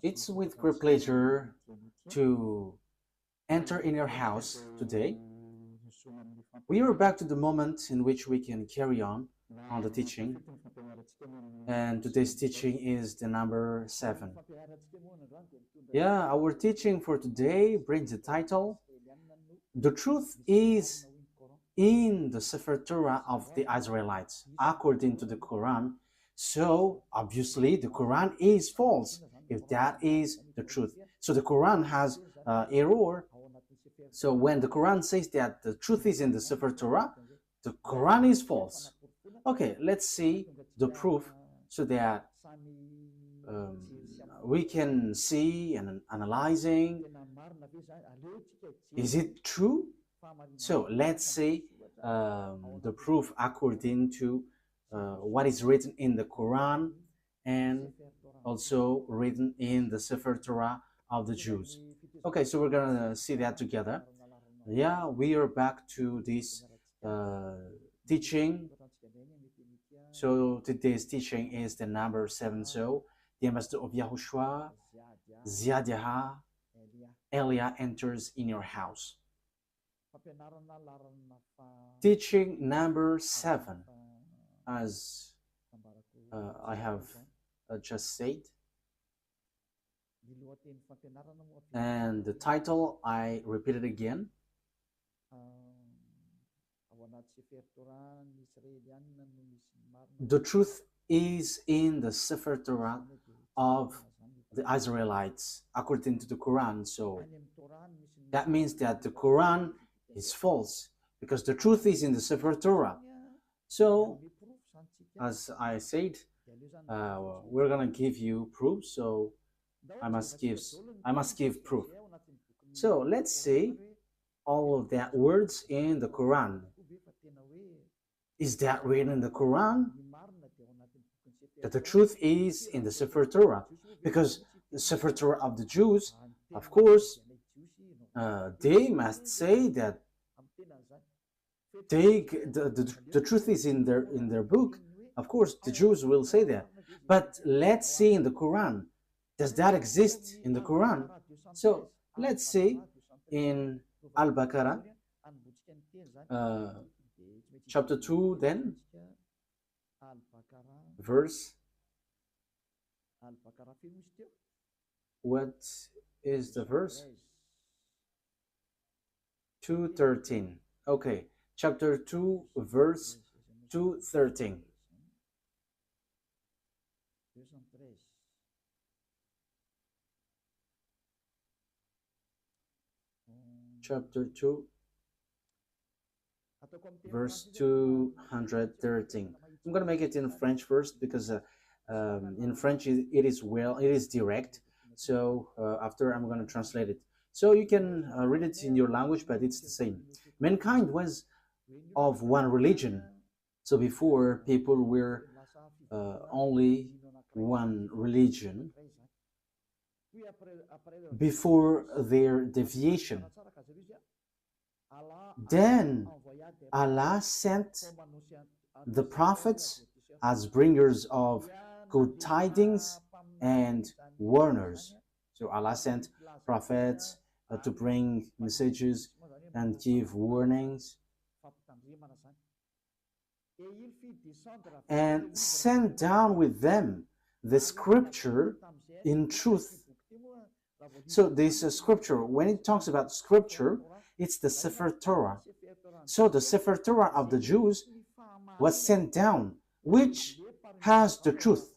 It's with great pleasure to enter in your house today. We are back to the moment in which we can carry on the teaching, and today's teaching is the number 7. Yeah, our teaching for today brings the title, The Truth is in the Sefer Torah of the Israelites, according to the Quran. So, obviously, the Quran is false, if that is the truth. So, the Quran has error. So, when the Quran says that the truth is in the Sefer Torah, the Quran is false. Okay, let's see the proof so that we can see and analyzing, is it true? So let's see the proof according to what is written in the Quran and also written in the Sefer Torah of the Jews. Okay, so we're gonna see that together. Yeah, we are back to this teaching. So today's teaching is the number 7. So the ambassador of YAHOSHUAH, YAHVAH, Elia enters in your house. Teaching number 7, as I have just said, and the title I repeat it again. The truth is in the Sefer Torah of the Israelites, according to the Quran. So that means that the Quran is false because the truth is in the Sefer Torah. So, as I said, we're gonna give you proof. So I must give proof. So let's see all of that words in the Quran. Is that written in the Quran? That the truth is in the Sefer Torah, because the Sefer Torah of the Jews, of course, they must say that the truth is in their book. Of course, the Jews will say that. But let's see in the Quran. Does that exist in the Quran? So let's see in Al-Baqarah, chapter 2, then verse, what is the verse? 2:13. Okay, chapter 2, verse 2:13. Chapter 2, verse 213. I'm going to make it in French first because in French it is direct. So after I'm going to translate it. So you can read it in your language, but it's the same. Mankind was of one religion. So before, people were only one religion before their deviation. Then Allah sent the prophets as bringers of good tidings and warners. So Allah sent prophets to bring messages and give warnings, and sent down with them the scripture in truth. So this scripture, when it talks about scripture, it's the Sefer Torah. So the Sefer Torah of the Jews was sent down, which has the truth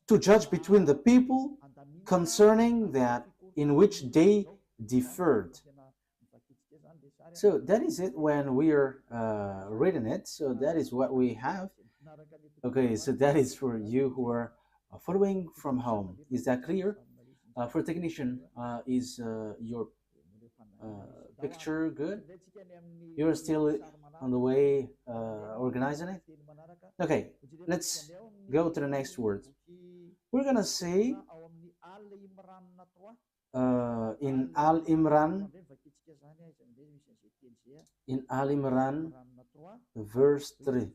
to judge between the people concerning that in which they differed. So that is it when we are reading it. So that is what we have. Okay, so that is for you who are following from home. Is that clear? For technician, is your picture good? You're still on the way organizing it? Okay, let's go to the next word. We're gonna say in Al-Imran, verse 3.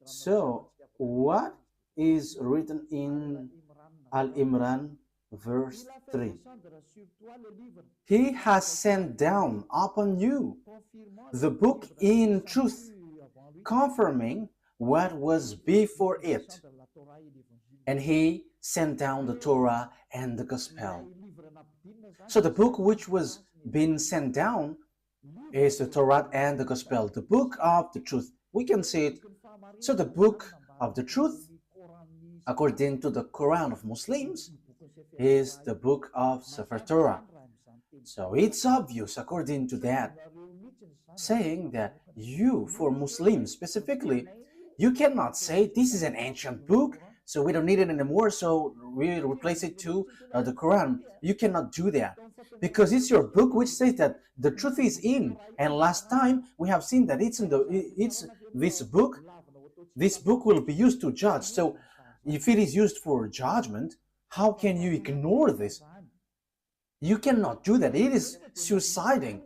So what is written in Al-Imran verse 3. He has sent down upon you the book in truth, confirming what was before it. And he sent down the Torah and the Gospel. So the book which was being sent down is the Torah and the Gospel, the book of the truth. We can see it. So the book of the truth, according to the Quran of Muslims, is the book of Sefer Torah. So it's obvious, according to that, saying that you, for Muslims specifically, you cannot say this is an ancient book, so we don't need it anymore, so we replace it to the Quran. You cannot do that, because it's your book which says that the truth is in. And last time we have seen that it's this book. This book will be used to judge. So if it is used for judgment, how can you ignore this? You cannot do that. It is suiciding.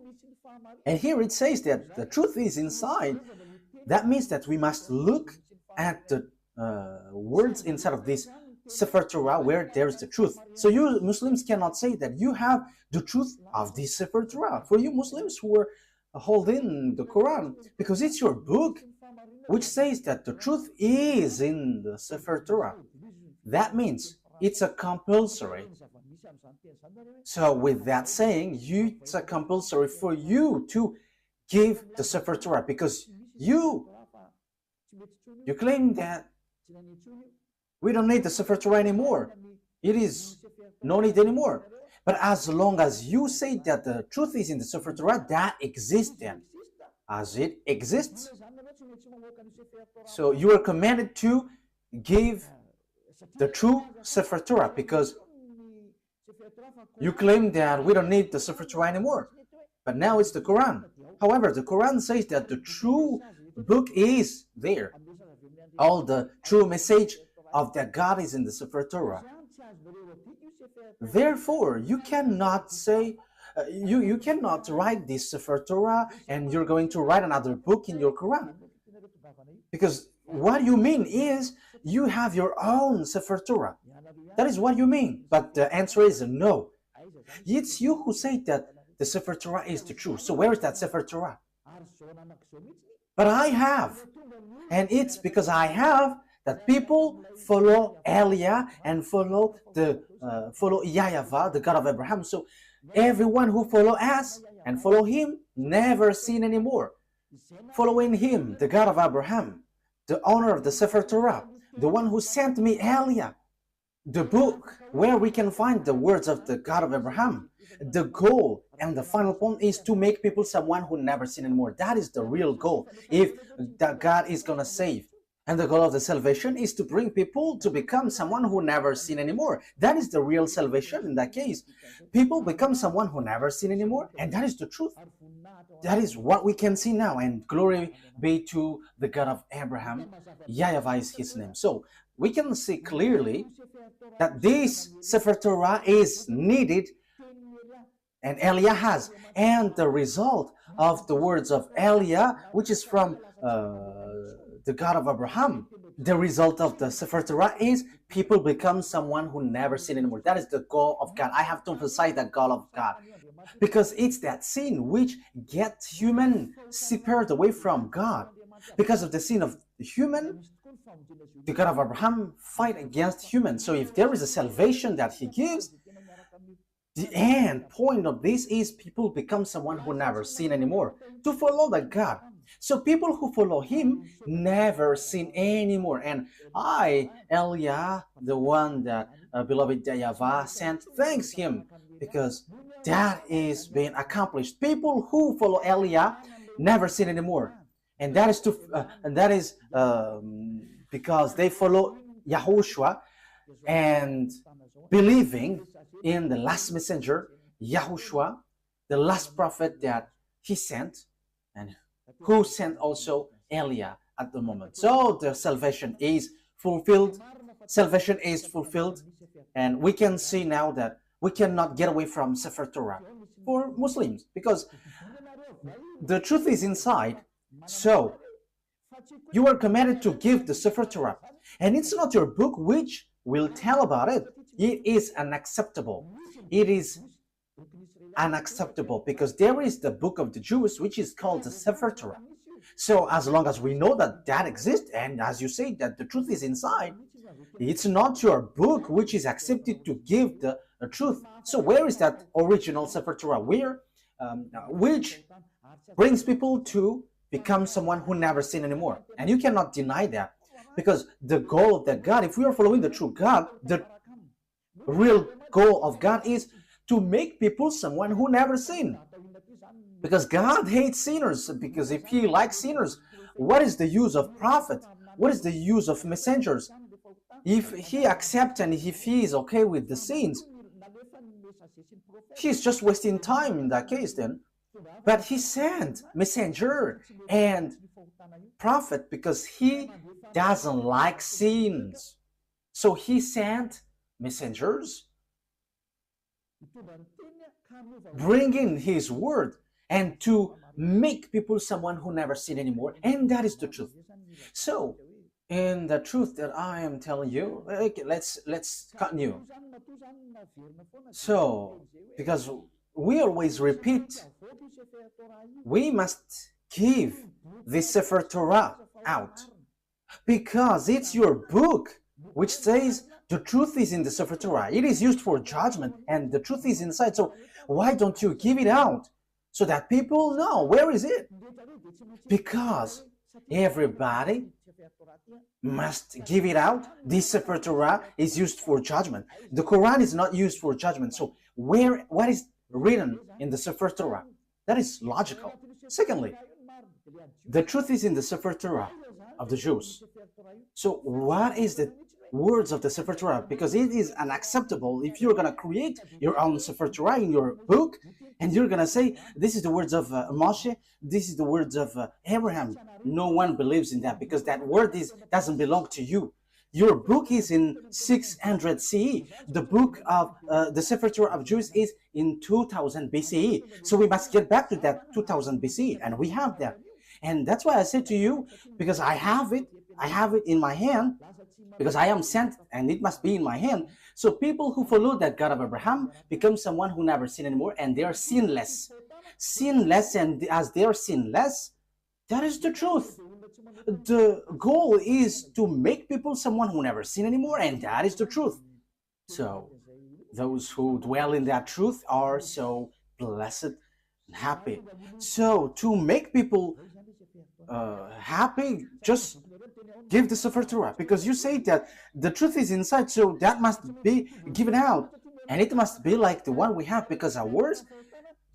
And here it says that the truth is inside. That means that we must look at the words inside of this Sefer Torah where there's the truth. So you Muslims cannot say that you have the truth of this Sefer Torah. For you Muslims who are holding the Quran, because it's your book which says that the truth is in the Sefer Torah. That means it's a compulsory. So with that saying, it's a compulsory for you to give the Sefer Torah, because you claim that we don't need the Sefer Torah anymore. It is no need anymore. But as long as you say that the truth is in the Sefer Torah, that exists then, as it exists. So you are commanded to give the true Sefer Torah, because you claim that we don't need the Sefer Torah anymore. But now it's the Quran. However, the Quran says that the true book is there. All the true message of that God is in the Sefer Torah. Therefore, you cannot say, you cannot write this Sefer Torah and you're going to write another book in your Quran. Because what you mean is you have your own Sefer Torah. That is what you mean. But the answer is no. It's you who say that the Sefer Torah is the truth. So where is that Sefer Torah? But I have. And it's because I have that people follow Eliah and follow YAHVAH, the God of Abraham. So everyone who follow us and follow him never sin anymore. Following him, the God of Abraham, the owner of the Sefer Torah, the one who sent me Eliah, the book where we can find the words of the God of Abraham. The goal and the final point is to make people someone who never sin anymore. That is the real goal, if that God is going to save. And the goal of the salvation is to bring people to become someone who never sin anymore. That is the real salvation in that case. People become someone who never sin anymore, and that is the truth. That is what we can see now, and glory be to the God of Abraham. YAHVAH is his name. So we can see clearly that this Sefer Torah is needed, and Eliah has. And the result of the words of Eliah, which is from the God of Abraham, the result of the Sefer Torah is people become someone who never sin anymore. That is the goal of God. I have to emphasize that goal of God, because it's that sin which gets human separated away from God. Because of the sin of the human, the God of Abraham fight against humans. So if there is a salvation that he gives, the end point of this is people become someone who never sin anymore, to follow that God. So people who follow him never sin anymore. And I, Eliah, the one that beloved YAHVAH sent, thanks him, because that is being accomplished. People who follow Eliah never sin anymore. And that is because they follow YAHOSHUAH and believing in the last messenger, YAHOSHUAH, the last prophet that he sent, and who sent also Eliah at the moment. So the salvation is fulfilled. Salvation is fulfilled. And we can see now that we cannot get away from Sefer Torah for Muslims, because the truth is inside. So You are commanded to give the Sefer Torah. And it's not your book which will tell about it. It is unacceptable. It is unacceptable because there is the book of the Jews which is called the Sefer Torah. So as long as we know that that exists, and as you say that the truth is inside, it's not your book which is accepted to give the truth. So where is that original Sefer Torah? Where? Which brings people to become someone who never sin anymore. And you cannot deny that, because the goal of that God, if we are following the true God, the real goal of God is to make people someone who never sin. Because God hates sinners, because if he likes sinners, what is the use of prophet? What is the use of messengers? If he accepts and if he is okay with the sins, he's just wasting time in that case then. But he sent messenger and prophet because he doesn't like sins. So he sent messengers bringing his word and to make people someone who never sin anymore. And that is the truth. So in the truth that I am telling you, okay, let's continue. So because we always repeat, we must give the Sefer Torah out because it's your book which says the truth is in the Sefer Torah. It is used for judgment and the truth is inside. So why don't you give it out so that people know where is it? Because everybody must give it out. This Sefer Torah is used for judgment. The Quran is not used for judgment. So what is written in the Sefer Torah? That is logical. Secondly, the truth is in the Sefer Torah of the Jews. So what is the words of the Sefer Torah? Because it is unacceptable if you're going to create your own Sefer Torah in your book and you're going to say, this is the words of Moshe, this is the words of Abraham. No one believes in that because that word doesn't belong to you. Your book is in 600 CE. The book of the Sefer Torah of Jews is in 2000 BCE. So we must get back to that 2000 BCE, and we have that. And that's why I said to you, because I have it in my hand, because I am sent, and it must be in my hand. So people who follow that God of Abraham become someone who never sin anymore, and they are sinless. Sinless, and as they are sinless, that is the truth. The goal is to make people someone who never sin anymore, and that is the truth. So those who dwell in that truth are so blessed and happy. So to make people happy, just give the Sefer Torah, because you say that the truth is inside, so that must be given out, and it must be like the one we have, because ours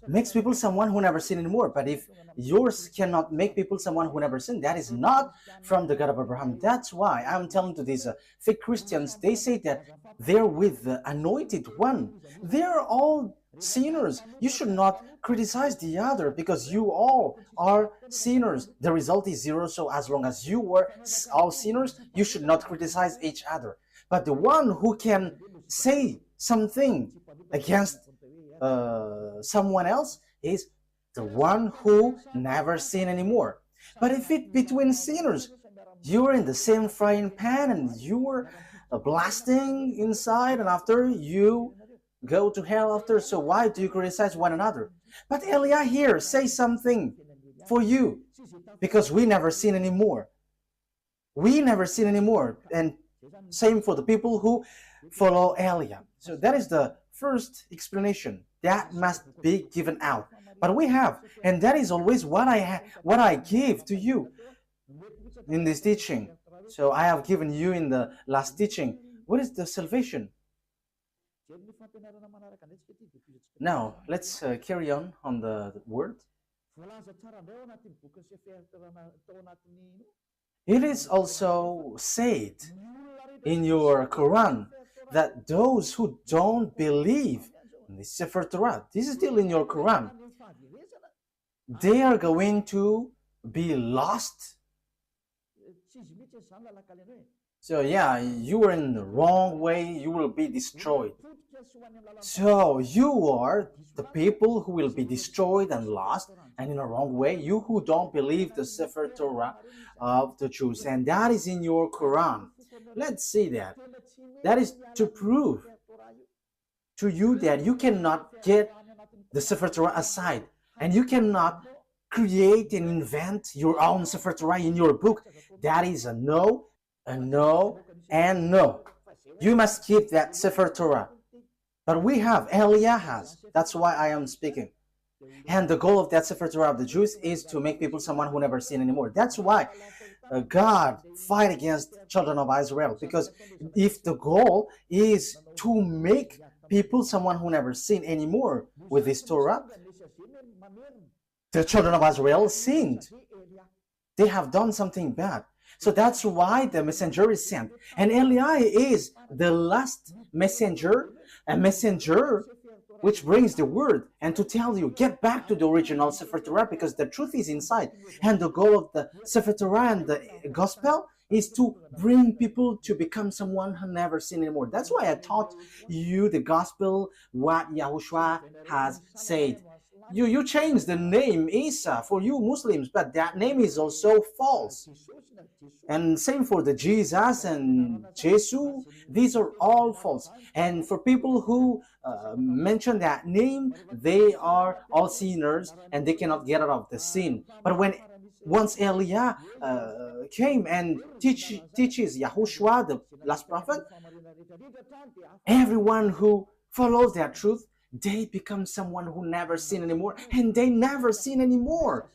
makes people someone who never sin anymore. But if yours cannot make people someone who never sin, that is not from the God of Abraham. That's why I'm telling to these fake Christians, they say that they're with the anointed one. They're all sinners. You should not criticize the other because you all are sinners. The result is zero. So as long as you were all sinners, you should not criticize each other. But the one who can say something against someone else is the one who never sin anymore. But if it between sinners, you're in the same frying pan and you're blasting inside, and after you go to hell after, so why do you criticize one another? But Elia here say something for you, because we never sin anymore. We never sin anymore. And same for the people who follow Elia. So that is the first explanation. That must be given out. But we have, and that is always what I give to you in this teaching. So I have given you in the last teaching. What is the salvation? Now, let's carry on the word. It is also said in your Quran that those who don't believe in the Sefer Torah, this is still in your Quran, they are going to be lost. So yeah, you are in the wrong way, you will be destroyed. So you are the people who will be destroyed and lost, and in a wrong way, you who don't believe the Sefer Torah of the Jews, and that is in your Quran. Let's see that. That is to prove to you that you cannot get the Sefer Torah aside, and you cannot create and invent your own Sefer Torah in your book. That is a no, and no. You must keep that Sefer Torah. But we have, Eliah has. That's why I am speaking. And the goal of that Sefer Torah of the Jews is to make people someone who never sin anymore. That's why God fight against children of Israel. Because if the goal is to make people someone who never sin anymore with this Torah, the children of Israel sinned. They have done something bad. So that's why the messenger is sent. And Eliah is the last messenger, a messenger which brings the word and to tell you, get back to the original Sefer Torah because the truth is inside. And the goal of the Sefer Torah and the gospel is to bring people to become someone who never sinned anymore. That's why I taught you the gospel, what YAHOSHUAH has said. You change the name Isa for you Muslims, but that name is also false. And same for the Jesus and Jesus, these are all false. And for people who mention that name, they are all sinners and they cannot get out of the sin. But once Eliah came and teaches YAHOSHUAH, the last prophet, everyone who follows that truth, they become someone who never sin anymore, and they never sin anymore.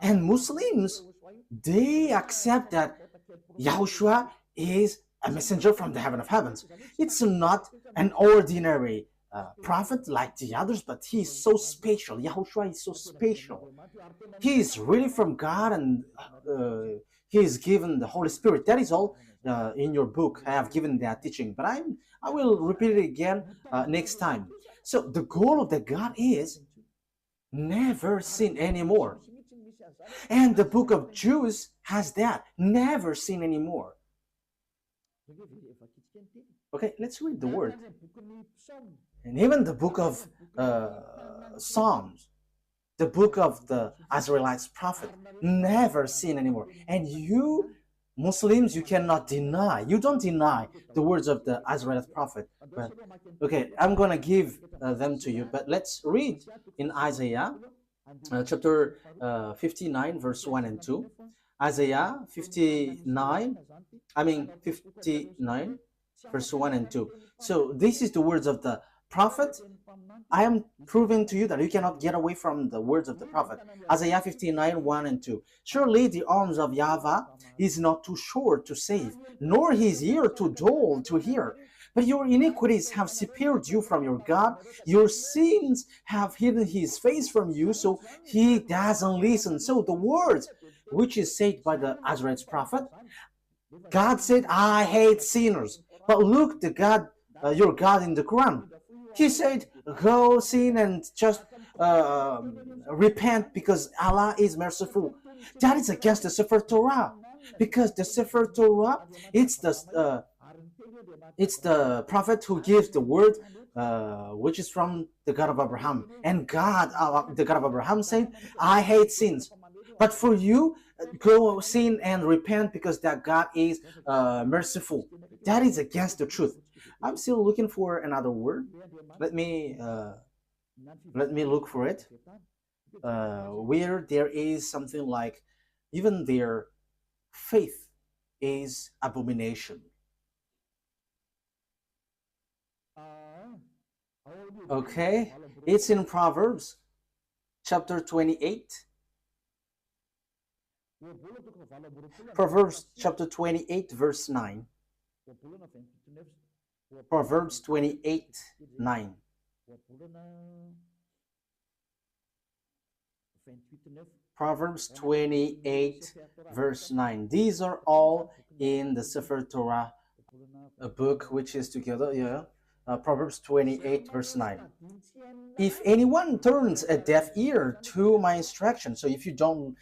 And Muslims, they accept that YAHOSHUAH is a messenger from the heaven of heavens. It's not an ordinary prophet like the others, but he is so special. YAHOSHUAH is so special. He is really from God, and he is given the Holy Spirit. That is all in your book. I have given that teaching, but I will repeat it again next time. So the goal of the God is never sin anymore. And the book of Jews has that, never sin anymore. Okay, let's read the word. And even the book of Psalms, the book of the Israelites prophet, never sin anymore. And you Muslims, you cannot deny, you don't deny the words of the Israelite prophet. But, okay, I'm going to give them to you, but let's read in Isaiah chapter 59, verse 1 and 2. Isaiah 59, verse 1 and 2. So this is the words of the prophet. I am proving to you that you cannot get away from the words of the prophet. Isaiah 59, 1 and 2. Surely the arms of YAHVAH is not too short to save, nor his ear too dull to hear. But your iniquities have separated you from your God. Your sins have hidden his face from you, so he doesn't listen. So the words which is said by the Israelite prophet, God said, I hate sinners. But look, the God, your God in the Quran, he said, go sin and just repent because Allah is merciful. That is against the Sefer Torah, because the Sefer Torah, it's the prophet who gives the word, which is from the God of Abraham. And God, the God of Abraham, said, I hate sins. But for you, go sin and repent because that God is merciful. That is against the truth. I'm still looking for another word. Let me look for it. Where there is something like, even their faith is abomination. Okay, it's in Proverbs chapter 28. Proverbs chapter 28, verse 9. Proverbs 28, 9. Proverbs 28, verse 9. These are all in the Sefer Torah, a book which is together, Proverbs 28, verse 9. If anyone turns a deaf ear to my instruction, so if you don't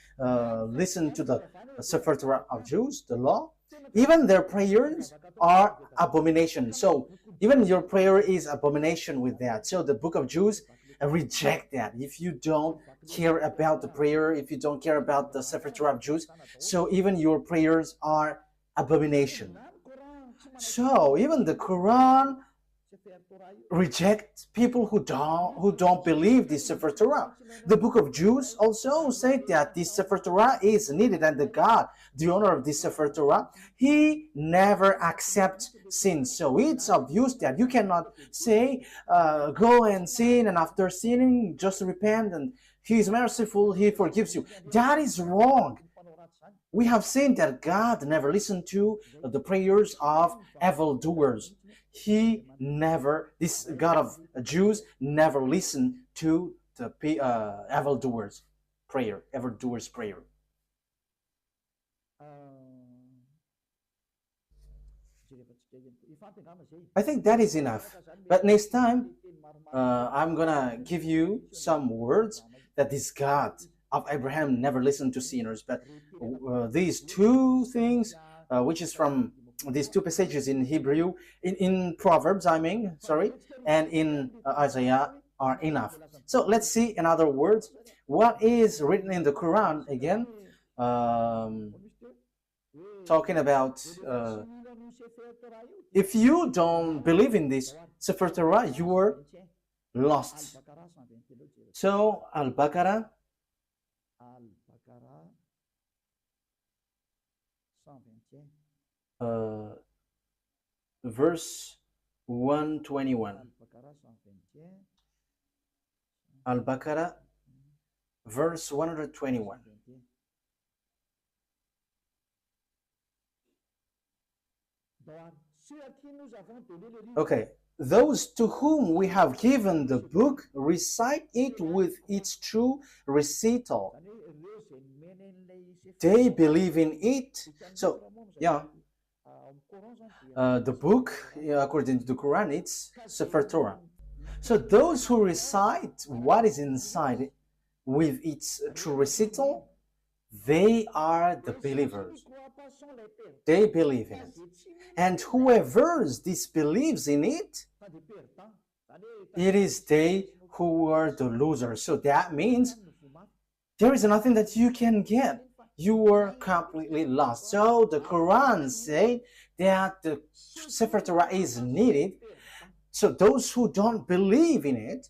listen to the Sefer Torah of Jews, the law, even their prayers are abomination. So Even your prayer is abomination with that. So the book of Jews reject that. If you don't care about the prayer, if you don't care about the Sefer Torah of Jews, so even your prayers are abomination. So even the Quran reject people who don't believe this Sefer Torah. The book of Jews also say that this Sefer Torah is needed, and the God, the owner of this Sefer Torah, he never accepts sin. So it's obvious that you cannot say go and sin, and after sinning just repent and he is merciful, he forgives you. That is wrong. We have seen that God never listened to the prayers of evildoers. He never, this God of Jews, never listened to the evildoers' prayer. I think that is enough. But next time, I'm gonna give you some words that this God of Abraham never listened to sinners. But these two things, which is from these two passages in Hebrew, in Proverbs, and in Isaiah are enough. So let's see, in other words, what is written in the Quran again, talking about if you don't believe in this Sefer Torah, you are lost. So Al-Baqarah verse 121. Al-Baqarah verse 121. Okay, those to whom we have given the book recite it with its true recital. They believe in it. So, yeah, the book, according to the Quran, it's Sefer Torah. So those who recite what is inside with its true recital, they are the believers. They believe in it. And whoever disbelieves in it, it is they who are the losers. So that means there is nothing that you can get. You are completely lost. So the Quran says that the Sefer Torah is needed. So those who don't believe in it,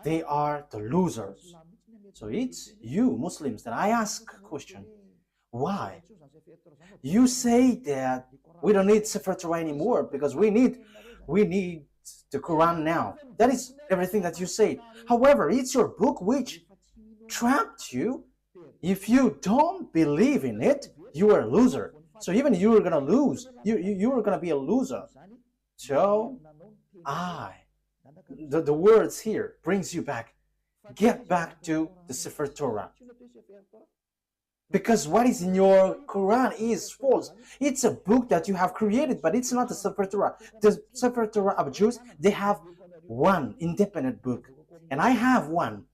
they are the losers. So it's you Muslims that I ask a question. Why? You say that we don't need Sefer Torah anymore because we need the Quran now. That is everything that you say. However, it's your book which trapped you. If you don't believe in it, you are a loser. So even you are gonna lose. You are gonna be a loser. So the words here brings you back. Get back to the Sefer Torah. Because what is in your Quran is false. It's a book that you have created, but it's not the Sefer Torah. The Sefer Torah of Jews, they have one independent book, and I have one.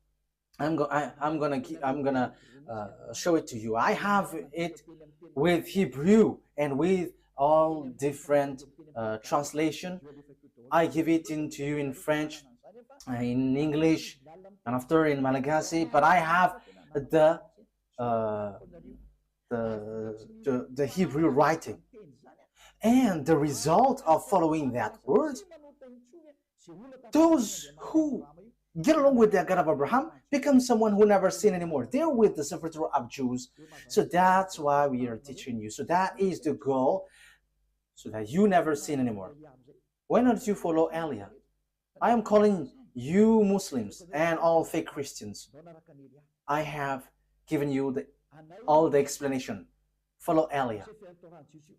I'm gonna show it to you. I have it with Hebrew and with all different translation. I give it into you in French, in English, and after in Malagasy. But I have the Hebrew writing, and the result of following that word, those who get along with the God of Abraham become someone who never sin anymore. They're with the Sefer Torah of Jews. So that's why we are teaching you. So that is the goal, so that you never sin anymore. Why don't you follow Elia? I am calling you Muslims and all fake Christians. I have given you all the explanation. Follow Elia.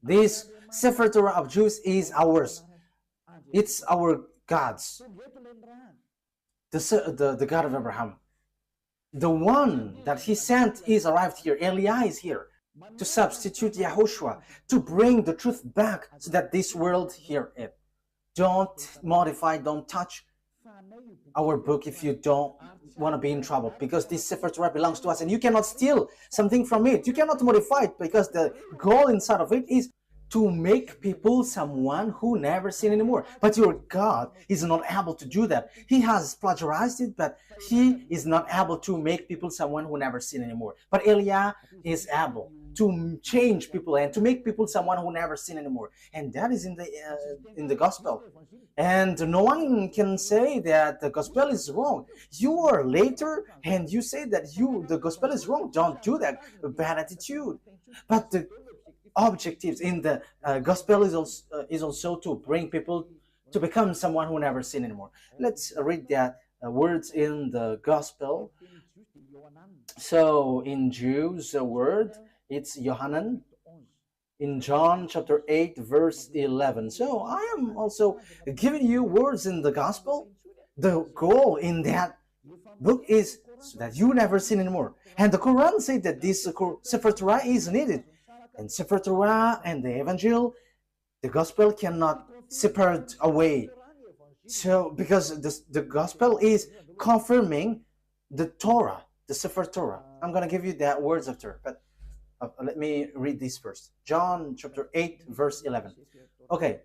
This Sefer Torah of Jews is ours. It's our God's. The God of Abraham. The one that he sent is arrived here. Elia is here to substitute YAHOSHUAH, to bring the truth back so that this world hear it. Don't modify, don't touch our book if you don't want to be in trouble, because this Sefer Torah belongs to us and you cannot steal something from it. You cannot modify it because the goal inside of it is to make people someone who never sin anymore. But your God is not able to do that. He has plagiarized it, but he is not able to make people someone who never sin anymore. But Eliah is able to change people and to make people someone who never sin anymore. And that is in the gospel. And no one can say that the gospel is wrong. You are later and you say that the gospel is wrong. Don't do that. Bad attitude. But the objectives in the gospel is also to bring people to become someone who never sin anymore. Let's read that words in the gospel. So in Jews, the word, it's Yohanan. In John chapter 8 verse 11. So I am also giving you words in the gospel. The goal in that book is so that you never sin anymore. And the Quran said that this Sefer Torah is needed. And Sefer Torah and the Evangel, the gospel cannot separate away. So because the gospel is confirming the Torah, the Sefer Torah. I'm going to give you that words after, but let me read this first. John chapter 8 verse 11. Okay.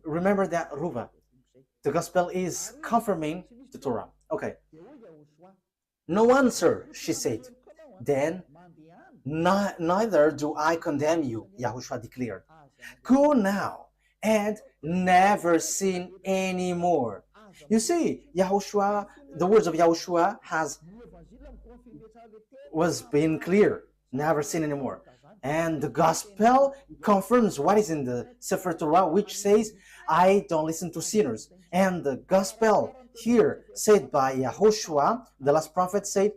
Remember that, Ruva. The gospel is confirming the Torah. Okay. No answer, she said. Then, neither do I condemn you, YAHOSHUAH declared. Go now and never sin anymore. You see, YAHOSHUAH, the words of YAHOSHUAH was being clear. Never sin anymore. And the gospel confirms what is in the Sefer Torah, which says, I don't listen to sinners. And the gospel here said by YAHOSHUAH, the last prophet, said,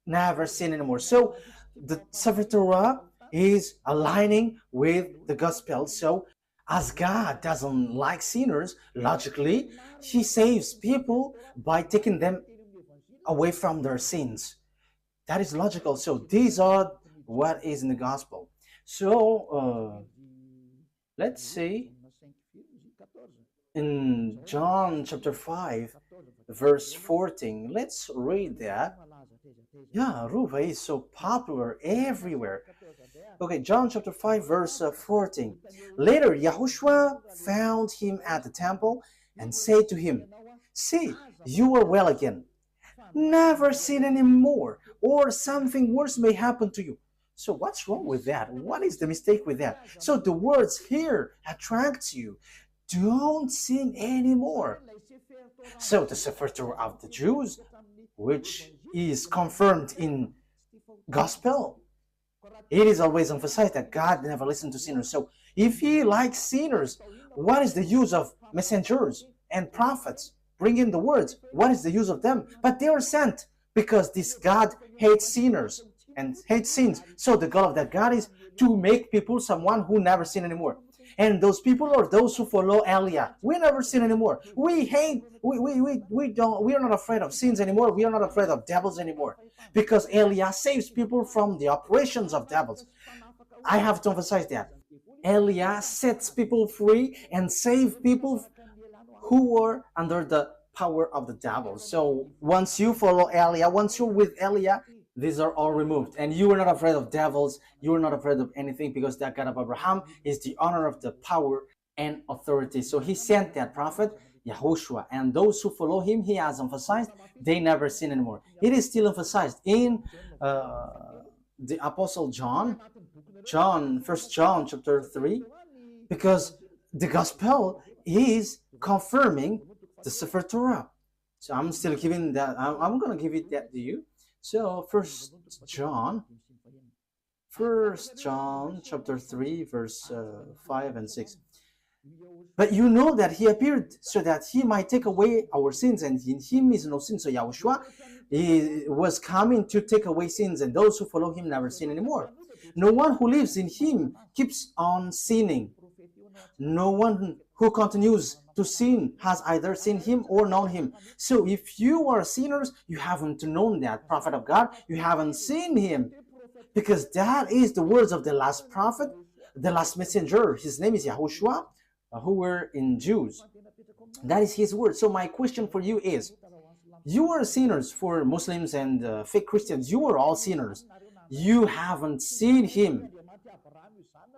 never sin anymore. So the Sefer Torah is aligning with the gospel. So as God doesn't like sinners, logically, he saves people by taking them away from their sins. That is logical. So these are what is in the gospel. So let's see in John chapter 5 verse 14. Let's read that. Yeah, Ruva is so popular everywhere. Okay, John chapter 5 verse 14. Later YAHOSHUAH found him at the temple and said to him, see, you are well again. Never sin anymore, or something worse may happen to you. So what's wrong with that? What is the mistake with that? So the words here attracts you. Don't sin anymore. So the Sefer Torah of the Jews, which is confirmed in gospel, it is always emphasized that God never listened to sinners. So if he likes sinners, what is the use of messengers and prophets? Bring in the words. What is the use of them? But they are sent because this God hates sinners and hates sins. So the goal of that God is to make people someone who never sin anymore. And those people are those who follow Eliah. We never sin anymore. We are not afraid of sins anymore. We are not afraid of devils anymore. Because Eliah saves people from the operations of devils. I have to emphasize that. Eliah sets people free and saves people who were under the power of the devil. So once you follow Eliah, once you're with Eliah, these are all removed. And you are not afraid of devils. You are not afraid of anything because that God of Abraham is the honor of the power and authority. So he sent that prophet, YAHOSHUAH. And those who follow him, he has emphasized, they never sin anymore. It is still emphasized in the Apostle John, 1 John chapter 3, because the gospel is confirming the Sefer Torah. So I'm still giving that, I'm going to give it that to you. So 1 John chapter 3 verse 5 and 6. But you know that he appeared so that he might take away our sins, and in him is no sin. So YAHOSHUAH was coming to take away sins, and those who follow him never sin anymore. No one who lives in him keeps on sinning. No one who continues to sin has either seen him or known him. So if you are sinners, you haven't known that prophet of God, you haven't seen him. Because that is the words of the last prophet, the last messenger. His name is YAHOSHUAH, who were in Jews. That is his word. So my question for you is, you are sinners. For Muslims and fake Christians, you are all sinners. You haven't seen him.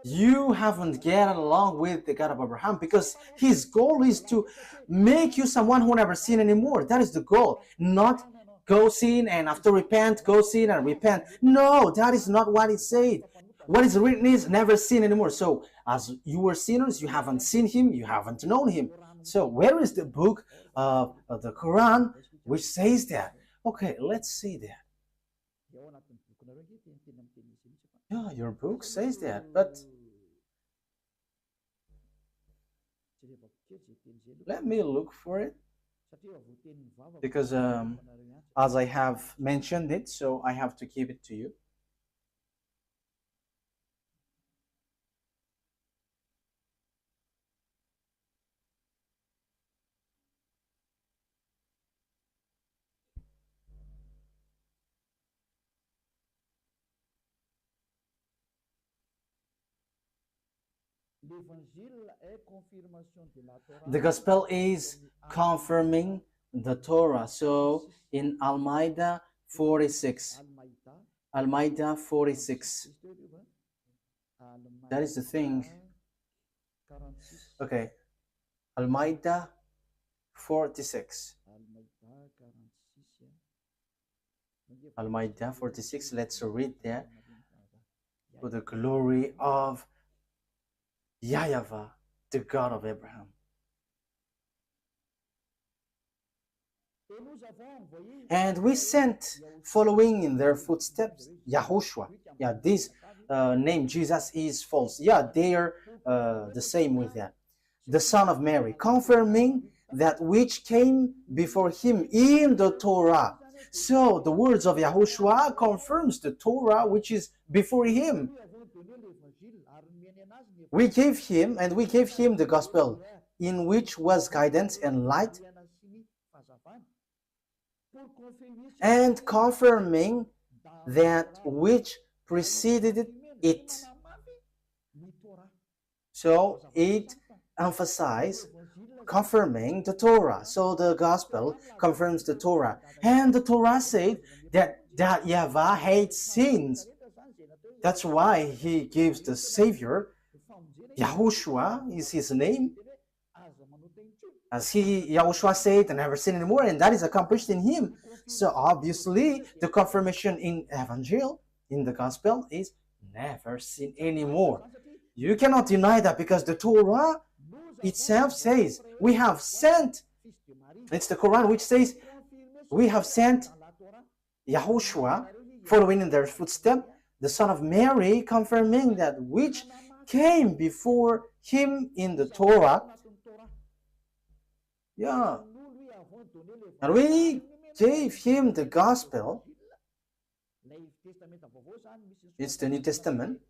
You haven't get along with the God of Abraham, because his goal is to make you someone who never sin anymore. That is the goal. Not go sin and after repent, go sin and repent. No, that is not what it said. What is written is never sin anymore. So as you were sinners, you haven't seen him, you haven't known him. So where is the book of the Quran which says that? Okay, let's see that. Yeah, your book says that, but let me look for it, because as I have mentioned it, so I have to give it to you. The gospel is confirming the Torah. So in Al-Ma'idah 46, Al-Ma'idah 46, that is the thing. Okay, Al-Ma'idah 46. Al-Ma'idah 46, let's read that. For the glory of YAHVAH, the God of Abraham. And we sent, following in their footsteps, YAHOSHUAH. Yeah, this name Jesus is false. Yeah, they are the same with that. The son of Mary, confirming that which came before him in the Torah. So the words of YAHOSHUAH confirms the Torah which is before him. We gave him the gospel, in which was guidance and light, and confirming that which preceded it. So it emphasizes confirming the Torah. So the gospel confirms the Torah. And the Torah said that YAHVAH hates sins. That's why he gives the Savior. YAHOSHUAH is his name. As YAHOSHUAH said, never sin anymore, and that is accomplished in him. So obviously, the confirmation in Evangel, in the Gospel, is never sin anymore. You cannot deny that, because the Torah itself says, we have sent, it's the Quran which says, we have sent YAHOSHUAH, following in their footsteps, the son of Mary, confirming that which came before him in the Torah. Yeah. And we gave him the gospel. It's the New Testament,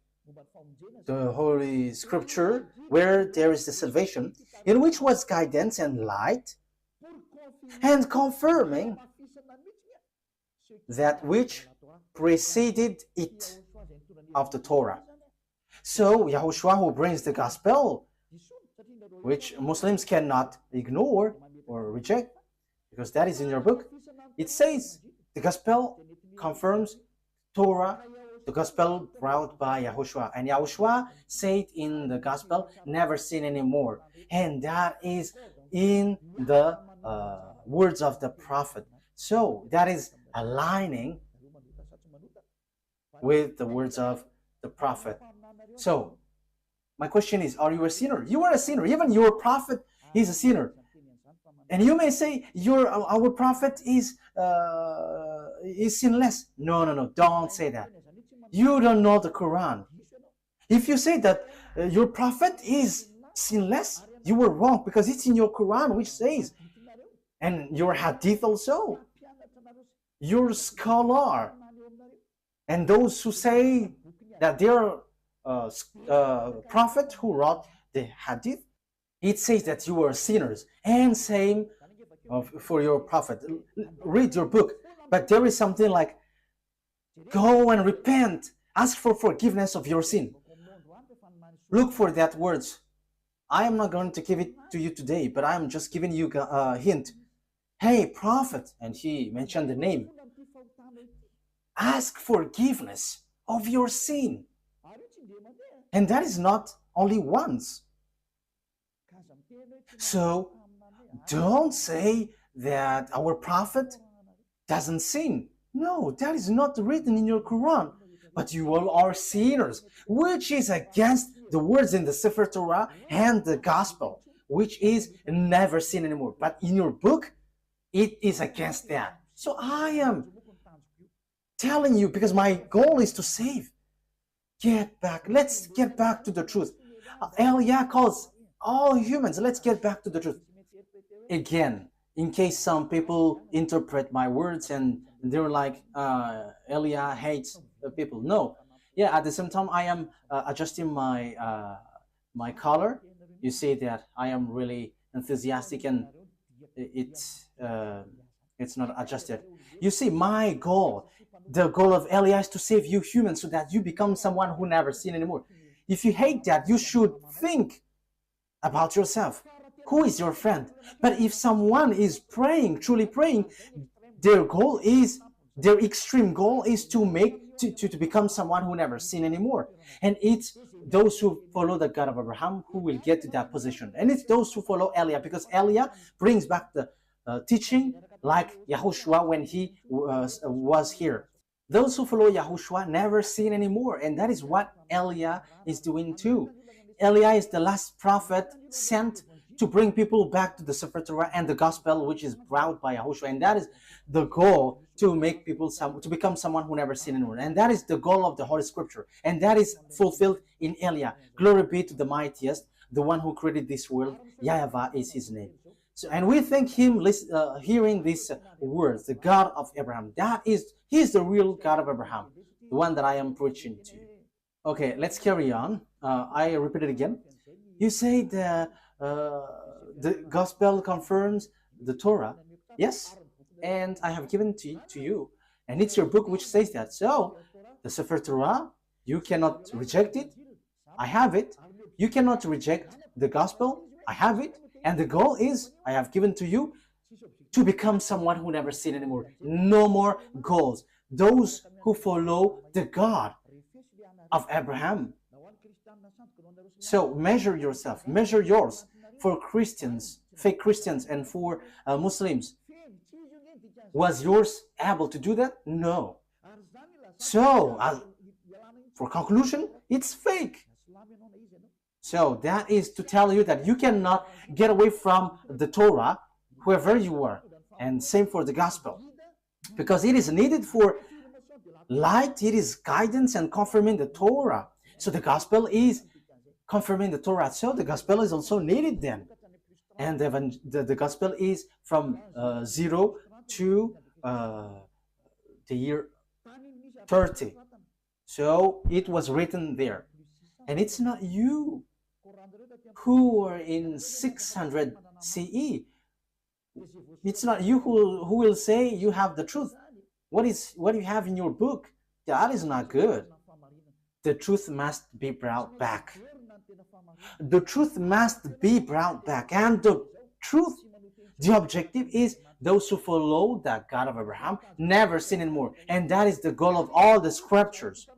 the Holy Scripture, where there is the salvation, in which was guidance and light, and confirming that which preceded it of the Torah. So YAHOSHUAH, who brings the gospel, which Muslims cannot ignore or reject, because that is in your book, it says the gospel confirms Torah, the gospel brought by YAHOSHUAH. And YAHOSHUAH said in the gospel, never sin anymore. And that is in the words of the prophet. So that is aligning with the words of the prophet. So my question is, are you a sinner? You are a sinner. Even your prophet is a sinner. And you may say, our prophet is sinless. No, don't say that. You don't know the Quran. If you say that your prophet is sinless, you were wrong, because it's in your Quran which says, and your hadith also, your scholar, and those who say that they're prophet who wrote the hadith, it says that you are sinners. And same for your prophet. Read your book, but there is something like, go and repent, ask for forgiveness of your sin. Look for that words. I am not going to give it to you today, but I am just giving you a hint. Hey, prophet, and he mentioned the name, ask forgiveness of your sin. And that is not only once. So don't say that our prophet doesn't sin. No, that is not written in your Quran. But you all are sinners, which is against the words in the Sefer Torah and the Gospel, which is never sin anymore. But in your book, it is against that. So I am telling you, because my goal is to save. Get back. Let's get back to the truth. Eliah calls all humans. Let's get back to the truth. Again, in case some people interpret my words and they're like, Eliah hates people. No. Yeah, at the same time, I am adjusting my my color. You see that I am really enthusiastic and it's not adjusted. You see, my goal, the goal of Eliah is to save you humans so that you become someone who never sin anymore. If you hate that, you should think about yourself. Who is your friend? But if someone is praying, truly praying, their goal is, their extreme goal is to make, to become someone who never sin anymore. And it's those who follow the God of Abraham who will get to that position. And it's those who follow Eliah, because Eliah brings back the teaching like YAHOSHUAH when he was here. Those who follow YAHOSHUAH never sin anymore. And that is what Eliah is doing too. Eliah is the last prophet sent to bring people back to the Sefer Torah and the gospel, which is brought by YAHOSHUAH. And that is the goal, to make people to become someone who never sinned anymore. And that is the goal of the Holy Scripture. And that is fulfilled in Eliah. Glory be to the mightiest, the one who created this world. YAHVAH is his name. So, and we thank him hearing these words, the God of Abraham. That is, he is the real God of Abraham, the one that I am preaching to you. Okay, let's carry on. I repeat it again. You say the gospel confirms the Torah. Yes, and I have given to you, and it's your book which says that. So the Sefer Torah, you cannot reject it. I have it. You cannot reject the gospel. I have it. And the goal is, I have given to you, to become someone who never sin anymore. No more goals. Those who follow the God of Abraham. So measure yourself, measure yours. For Christians, fake Christians, and for Muslims, was yours able to do that? No. So, for conclusion, it's fake. So that is to tell you that you cannot get away from the Torah, whoever you are. And same for the gospel. Because it is needed for light, it is guidance and confirming the Torah. So the gospel is confirming the Torah. So the gospel is also needed then. And the gospel is from 0 to the year 30. So it was written there. And it's not you who are in 600 CE. It's not you who will say you have the truth. What you have in your book, that is not good. The truth must be brought back. The truth must be brought back. And the truth, the objective is those who follow the God of Abraham never sin anymore. And that is the goal of all the scriptures.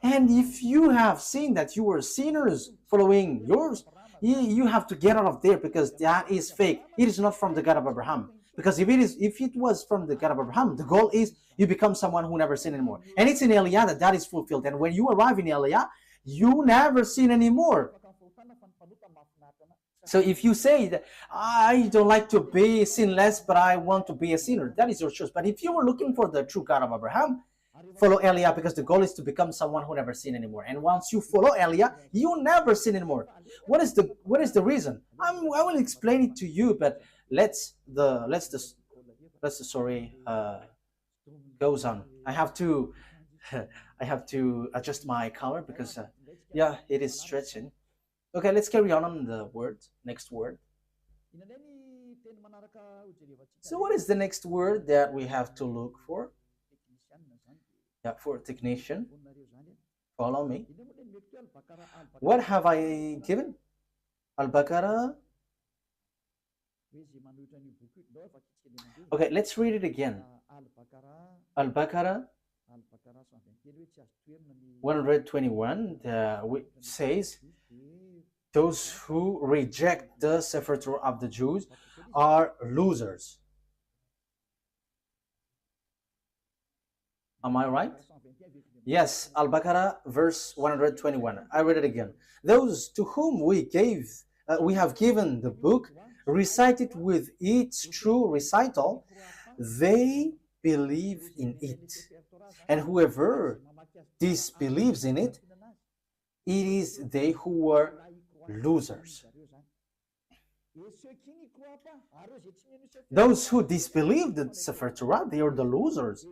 And if you have seen that you were sinners following yours, you have to get out of there, because that is fake. It is not from the God of Abraham. Because if it was from the God of Abraham, the goal is you become someone who never sin anymore. And it's in Eliah that is fulfilled. And when you arrive in Eliah, you never sin anymore. So if you say that I don't like to be sinless, but I want to be a sinner, that is your choice. But if you were looking for the true God of Abraham, follow Eliah, because the goal is to become someone who never sin anymore. And once you follow Eliah, you never sin anymore. What is the reason? I will explain it to you, but the story goes on. I have to adjust my color because yeah, it is stretching. Okay, let's carry on the word. Next word. So what is the next word that we have to look for? Yeah, for technician. Follow me. What have I given? Al-Baqarah. Okay, let's read it again. Al-Baqarah. 121 says, those who reject the Sefer Torah of the Jews are losers. Am I right? Yes, Al-Baqarah verse 121. I read it again. Those to whom we have given the book, recited with its true recital, they believe in it. And whoever disbelieves in it, it is they who were losers. Those who disbelieve the Sefer Torah, they are the losers.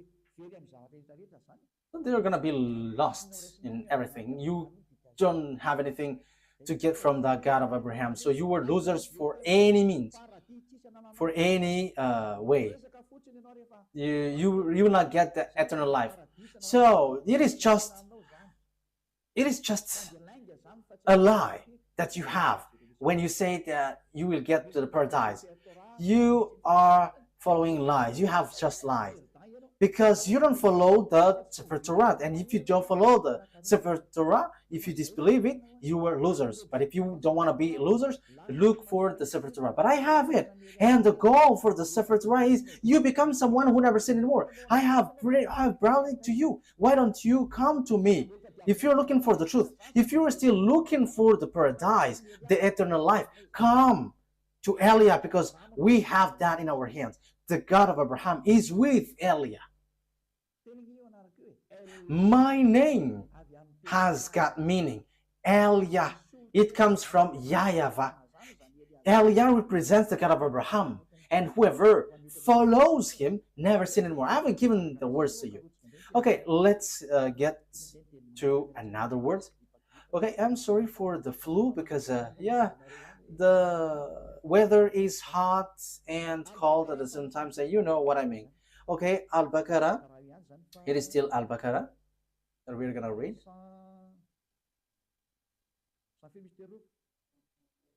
They're gonna be lost in everything. You don't have anything to get from the God of Abraham. So you were losers for any means, for any way. You will not get the eternal life. So it is just a lie that you have when you say that you will get to the paradise. You are following lies. You have just lied. Because you don't follow the Sefer Torah. And if you don't follow the Sefer Torah, if you disbelieve it, you are losers. But if you don't want to be losers, look for the Sefer Torah. But I have it. And the goal for the Sefer Torah is you become someone who never sinned anymore. I have brought it to you. Why don't you come to me? If you're looking for the truth, if you're still looking for the paradise, the eternal life, come to Eliah, because we have that in our hands. The God of Abraham is with Eliah. My name has got meaning. Eliah, it comes from YAHVAH. Eliah represents the God of Abraham, and whoever follows him never sin anymore. I haven't given the words to you. Okay, let's get to another word. Okay, I'm sorry for the flu because the weather is hot and cold at the same time, so you know what I mean. Okay, Al-Baqarah. It is still Al-Baqarah that we're gonna read.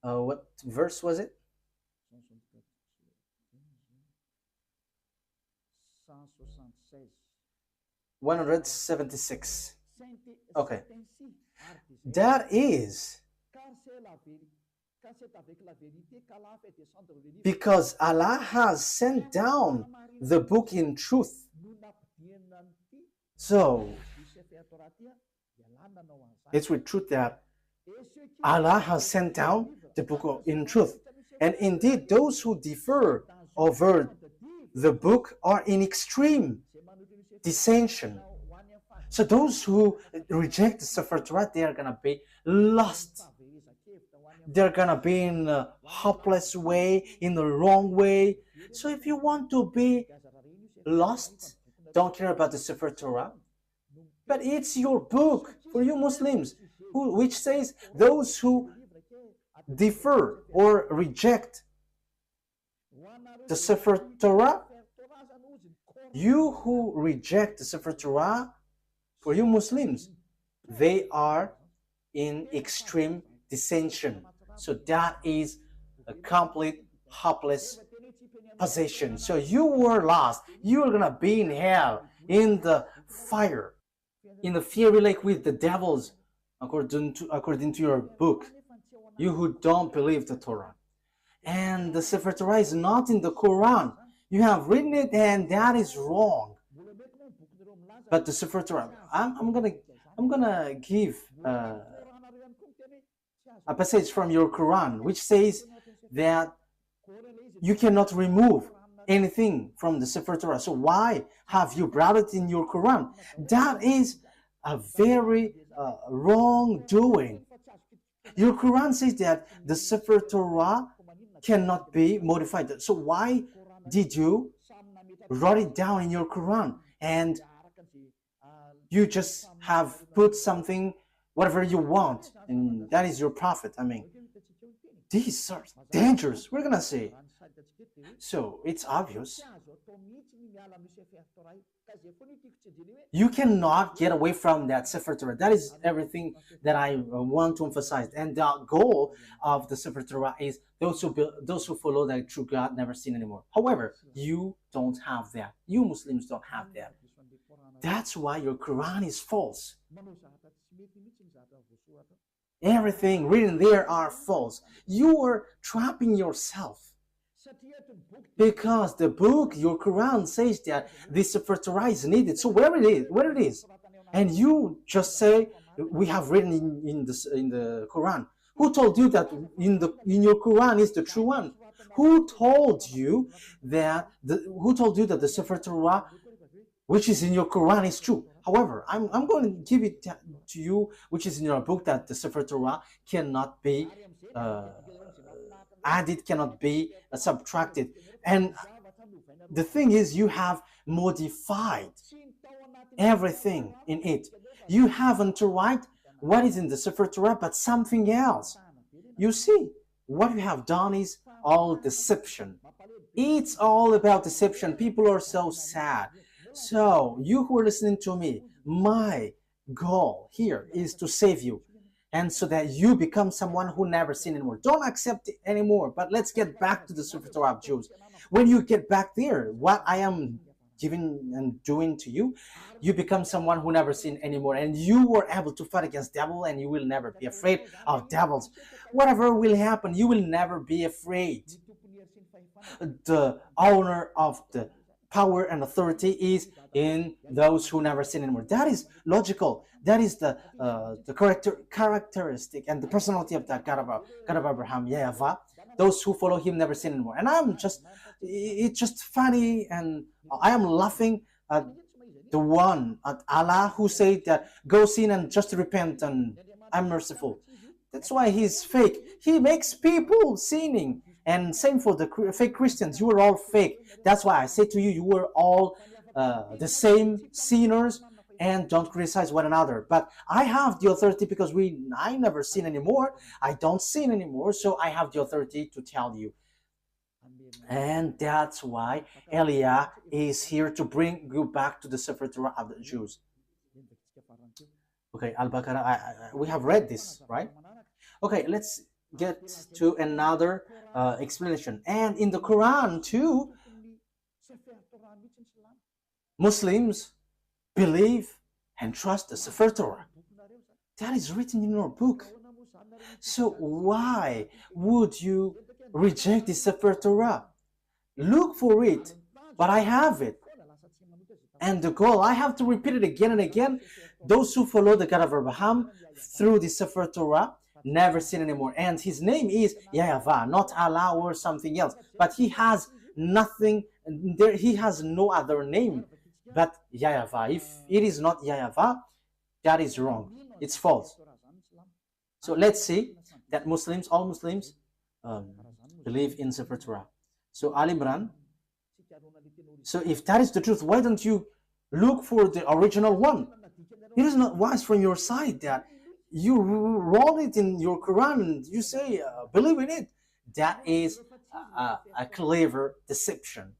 What verse was it? 176. Okay. That is because Allah has sent down the book in truth. So it's with truth that Allah has sent down the book in truth. And indeed, those who differ over the book are in extreme dissension. So those who reject the Sefer Torah, they are going to be lost. They're going to be in a hopeless way, in the wrong way. So if you want to be lost, don't care about the Sefer Torah. But it's your book for you Muslims, which says those who differ or reject the Sefer Torah, you who reject the Sefer Torah, for you Muslims, they are in extreme dissension. So that is a complete hopeless position. So you were lost. You are going to be in hell, in the fire, in the fiery lake with the devils, according to your book, you who don't believe the Torah. And the Sefer Torah is not in the Quran. You have written it, and that is wrong. But the Sefer Torah, I'm gonna give a passage from your Quran, which says that you cannot remove anything from the Sefer Torah. So why have you brought it in your Quran? That is a very wrongdoing. Your Quran says that the Sefer Torah cannot be modified. So why did you write it down in your Quran? And you just have put something, whatever you want, and that is your prophet. I mean, these are dangerous, we're gonna say. So it's obvious. You cannot get away from that Sefer Torah. That is everything that I want to emphasize. And the goal of the Sefer Torah is those who follow the true God never sin anymore. However, you don't have that. You Muslims don't have that. That's why your Quran is false. Everything written there are false. You are trapping yourself. Because the book, your Quran, says that this Sefer Torah is needed. So where it is, and you just say we have written in the Quran. Who told you that in your Quran is the true one? Who told you that the Sefer Torah, which is in your Quran, is true? However, I'm going to give it to you, which is in your book, that the Sefer Torah cannot be added, cannot be subtracted. And the thing is, you have modified everything in it. You haven't write what is in the Sefer Torah, but something else. You see, what you have done is all deception. It's all about deception. People are so sad. So, you who are listening to me, my goal here is to save you, and so that you become someone who never sin anymore. Don't accept it anymore. But let's get back to the Sefer Torah of Jews. When you get back there, what I am giving and doing to you, you become someone who never sin anymore, and you were able to fight against devil, and you will never be afraid of devils. Whatever will happen, you will never be afraid. The owner of the power and authority is in those who never sin anymore. That is logical. That is the characteristic and the personality of that God of Abraham, YAHVAH. Those who follow him never sin anymore. And it's just funny, and I am laughing at the one, at Allah, who said that go sin and just repent and I'm merciful. That's why he's fake. He makes people sinning. And same for the fake Christians. You are all fake. That's why I say to you, you are all the same sinners, and don't criticize one another. But I have the authority because I never sin anymore. I don't sin anymore, so I have the authority to tell you. And that's why Elia is here to bring you back to the Sefer Torah of the Jews. Okay, Al-Baqarah, we have read this, right? Okay, let's get to another explanation. And in the Quran too, Muslims believe and trust the Sefer Torah. That is written in your book. So why would you reject the Sefer Torah? Look for it, but I have it. And the goal, I have to repeat it again and again. Those who follow the God of Abraham through the Sefer Torah never sin anymore. And his name is YAHVAH, not Allah or something else. But he has nothing, he has no other name but YAHVAH. If it is not YAHVAH, that is wrong. It's false. So let's see that all Muslims believe in Sefer Torah. So Al Imran. So if that is the truth, why don't you look for the original one? It is not wise from your side that you wrote it in your Quran and you say, believe in it. That is a clever deception.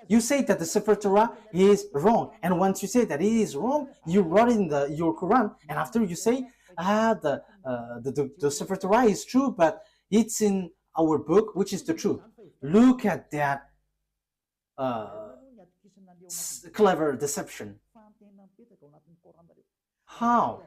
You say that the Sefer Torah is wrong, and once you say that it is wrong, you wrote in your Quran, and after you say, the Sefer Torah is true, but it's in our book, which is the truth. Look at that clever deception. How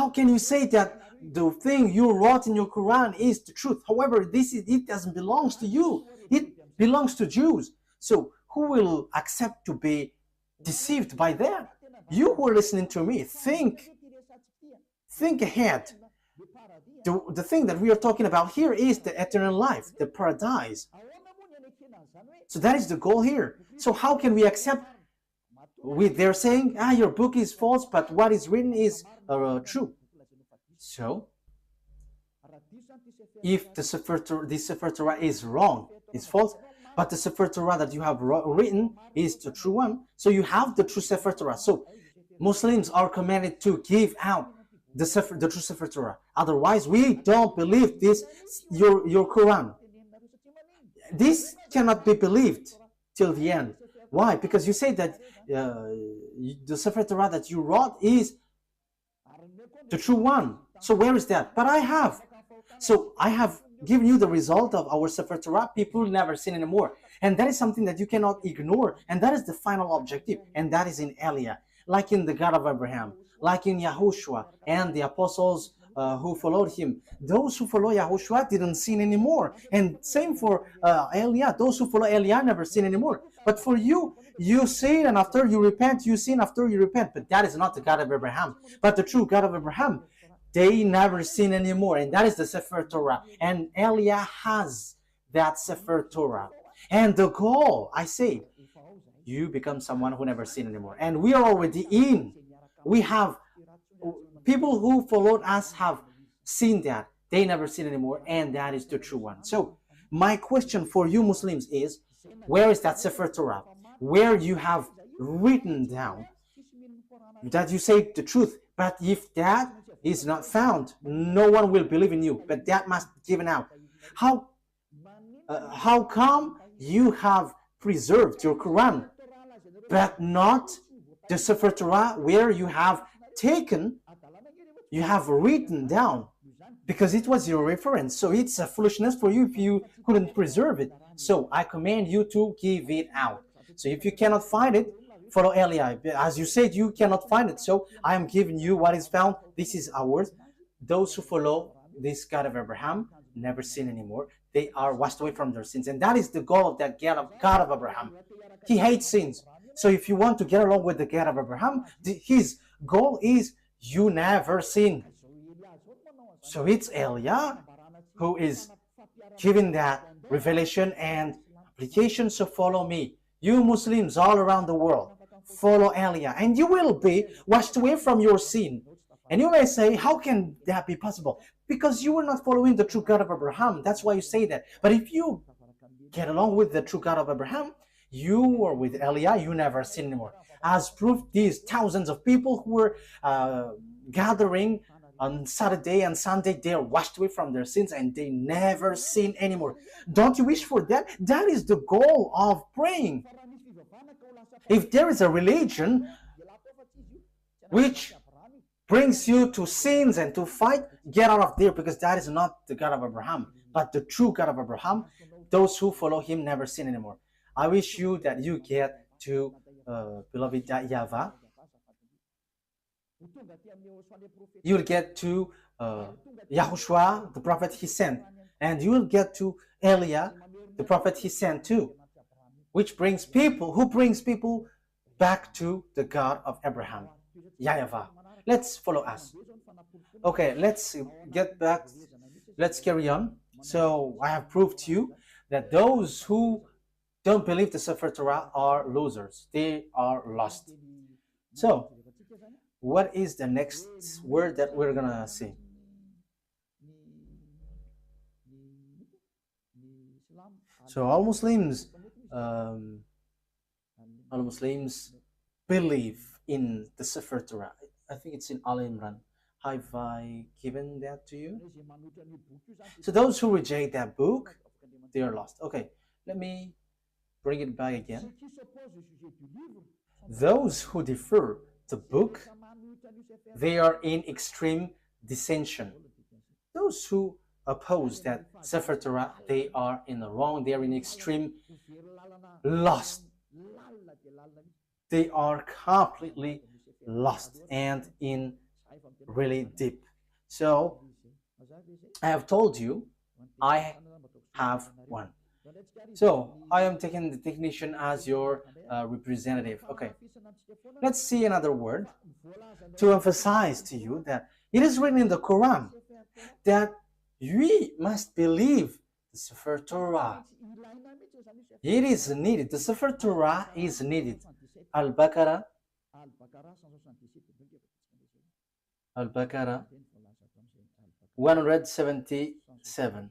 can you say that the thing you wrote in your Quran is the truth? However, it doesn't belong to you. It belongs to Jews. So who will accept to be deceived by that? You who are listening to me, think ahead. The thing that we are talking about here is the eternal life, the paradise. So that is the goal here. So how can we accept they're saying, your book is false, but what is written is true. So, if the Sefer Torah is wrong, is false, but the Sefer Torah that you have written is the true one, so you have the true Sefer Torah. So, Muslims are commanded to give out the true Sefer Torah. Otherwise, we don't believe this, your Quran. This cannot be believed till the end. Why? Because you say that the Sefer Torah that you wrote is the true one. So where is that? But I have. So I have giving you the result of our Sefer Torah, people never sin anymore. And that is something that you cannot ignore. And that is the final objective. And that is in Eliah, like in the God of Abraham, like in YAHOSHUAH and the apostles who followed him. Those who follow YAHOSHUAH didn't sin anymore. And same for Eliah. Those who follow Eliah never sin anymore. But for you, you sin, and after you repent, you sin after you repent. But that is not the God of Abraham. But the true God of Abraham, they never sin anymore. And that is the Sefer Torah. And Eliah has that Sefer Torah. And the goal, I say, you become someone who never sin anymore. And we are already in. We have people who followed us have seen that. They never sin anymore. And that is the true one. So my question for you Muslims is, where is that Sefer Torah? Where you have written down that you say the truth. But if that is not found, no one will believe in you. But that must be given out. How come you have preserved your Quran, but not the Sefer Torah, where you have taken, you have written down, because it was your reference. So it's a foolishness for you if you couldn't preserve it. So I command you to give it out. So if you cannot find it, follow Eliah. As you said, you cannot find it. So I am giving you what is found. This is ours. Those who follow this God of Abraham never sin anymore. They are washed away from their sins. And that is the goal of that God of Abraham. He hates sins. So if you want to get along with the God of Abraham, his goal is you never sin. So it's Eliah who is giving that revelation and application. So follow me. You Muslims all around the world, follow Eliah, and you will be washed away from your sin. And you may say, how can that be possible? Because you were not following the true God of Abraham. That's why you say that. But if you get along with the true God of Abraham, you are with Eliah, you never sin anymore. As proof, these thousands of people who were gathering on Saturday and Sunday, they are washed away from their sins and they never sin anymore. Don't you wish for that? That is the goal of praying. If there is a religion which brings you to sins and to fight, get out of there, because that is not the God of Abraham. But the true God of Abraham, those who follow him never sin anymore. I wish you that you get to beloved YAHVAH. You will get to YAHOSHUAH, the prophet he sent, and you will get to Eliah, the prophet he sent too, which brings people back to the God of Abraham, YAHVAH. Let's follow us. Okay, let's get back. Let's carry on. So I have proved to you that those who don't believe the Sefer Torah are losers. They are lost. So what is the next word that we're gonna see? So all Muslims believe in the Sefer Torah. I think it's in Al Imran. Have I given that to you? So those who reject that book, they are lost. Okay, let me bring it back again. Those who defer the book, they are in extreme dissension. Those who oppose that Sefer Torah, they are in the wrong. They are in extreme lost. They are completely lost and in really deep. So I have told you I have one. So I am taking the technician as your representative. Okay, let's see another word to emphasize to you that it is written in the Quran that we must believe the Sefer Torah. It is needed. The Sefer Torah is needed. Al-Baqarah 177.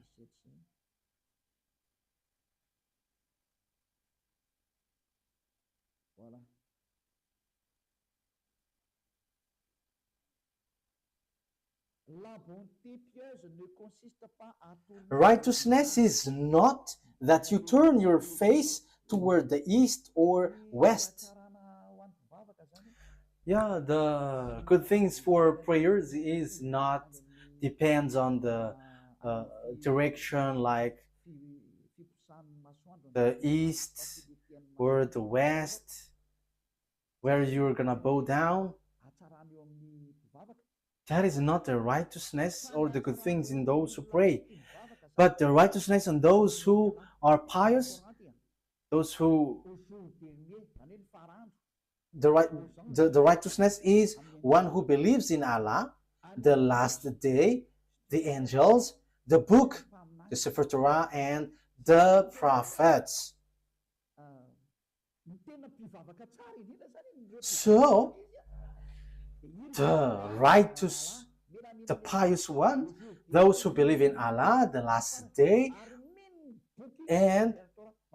Righteousness is not that you turn your face toward the east or west. Yeah, the good things for prayers is not depends on the direction, like the east or the west, where you're gonna bow down. That is not the righteousness or the good things in those who pray, but the righteousness in those who are pious, those who the righteousness is one who believes in Allah, the last day, the angels, the book, the Sefer Torah, and the prophets. So the righteous, the pious one, those who believe in Allah, the last day, and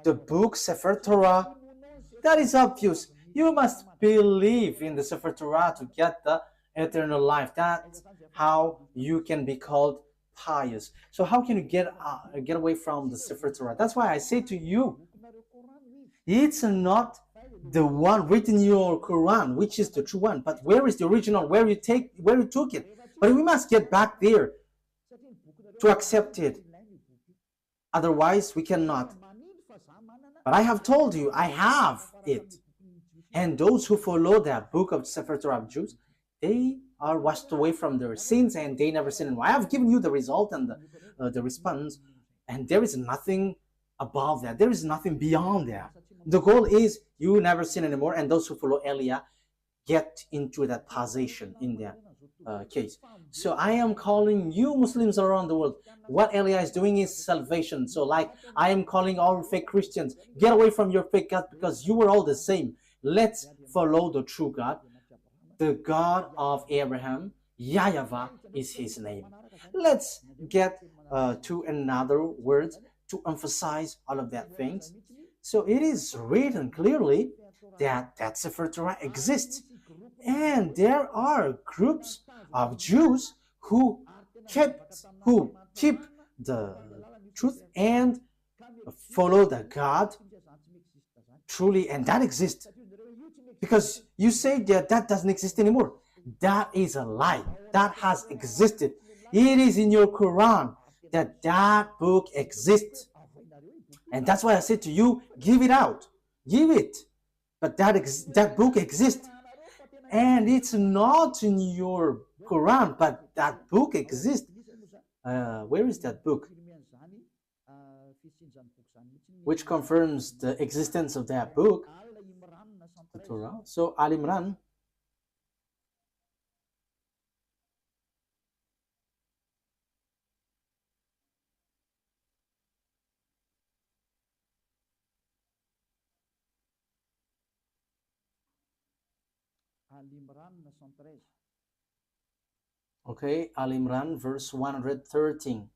the book Sefer Torah, that is obvious. You must believe in the Sefer Torah to get the eternal life. That's how you can be called pious. So how can you get away from the Sefer Torah? That's why I say to you, it's not the one written in your Quran, which is the true one, but where is the original, where you took it? But we must get back there to accept it. Otherwise, we cannot. But I have told you, I have it. And those who follow that book of Sefer Torah of Jews, they are washed away from their sins and they never sin anymore. I have given you the result and the response, and there is nothing above that. There is nothing beyond that. The goal is you never sin anymore, and those who follow Elia get into that position in that case. So I am calling you Muslims around the world. What Elia is doing is salvation. So like I am calling all fake Christians, get away from your fake God because you were all the same. Let's follow the true God, the God of Abraham. YAHVAH is his name. Let's get to another word to emphasize all of that things. So it is written clearly that Sefer Torah exists. And there are groups of Jews who keep the truth and follow the God truly, and that exists. Because you say that doesn't exist anymore. That is a lie. That has existed. It is in your Quran that book exists. And that's why I said to you, give it out. Give it. But that book exists. And it's not in your Quran, but that book exists. Where is that book? Which confirms the existence of that book, the Torah. So Al Imran. Okay, Al Imran, verse 113.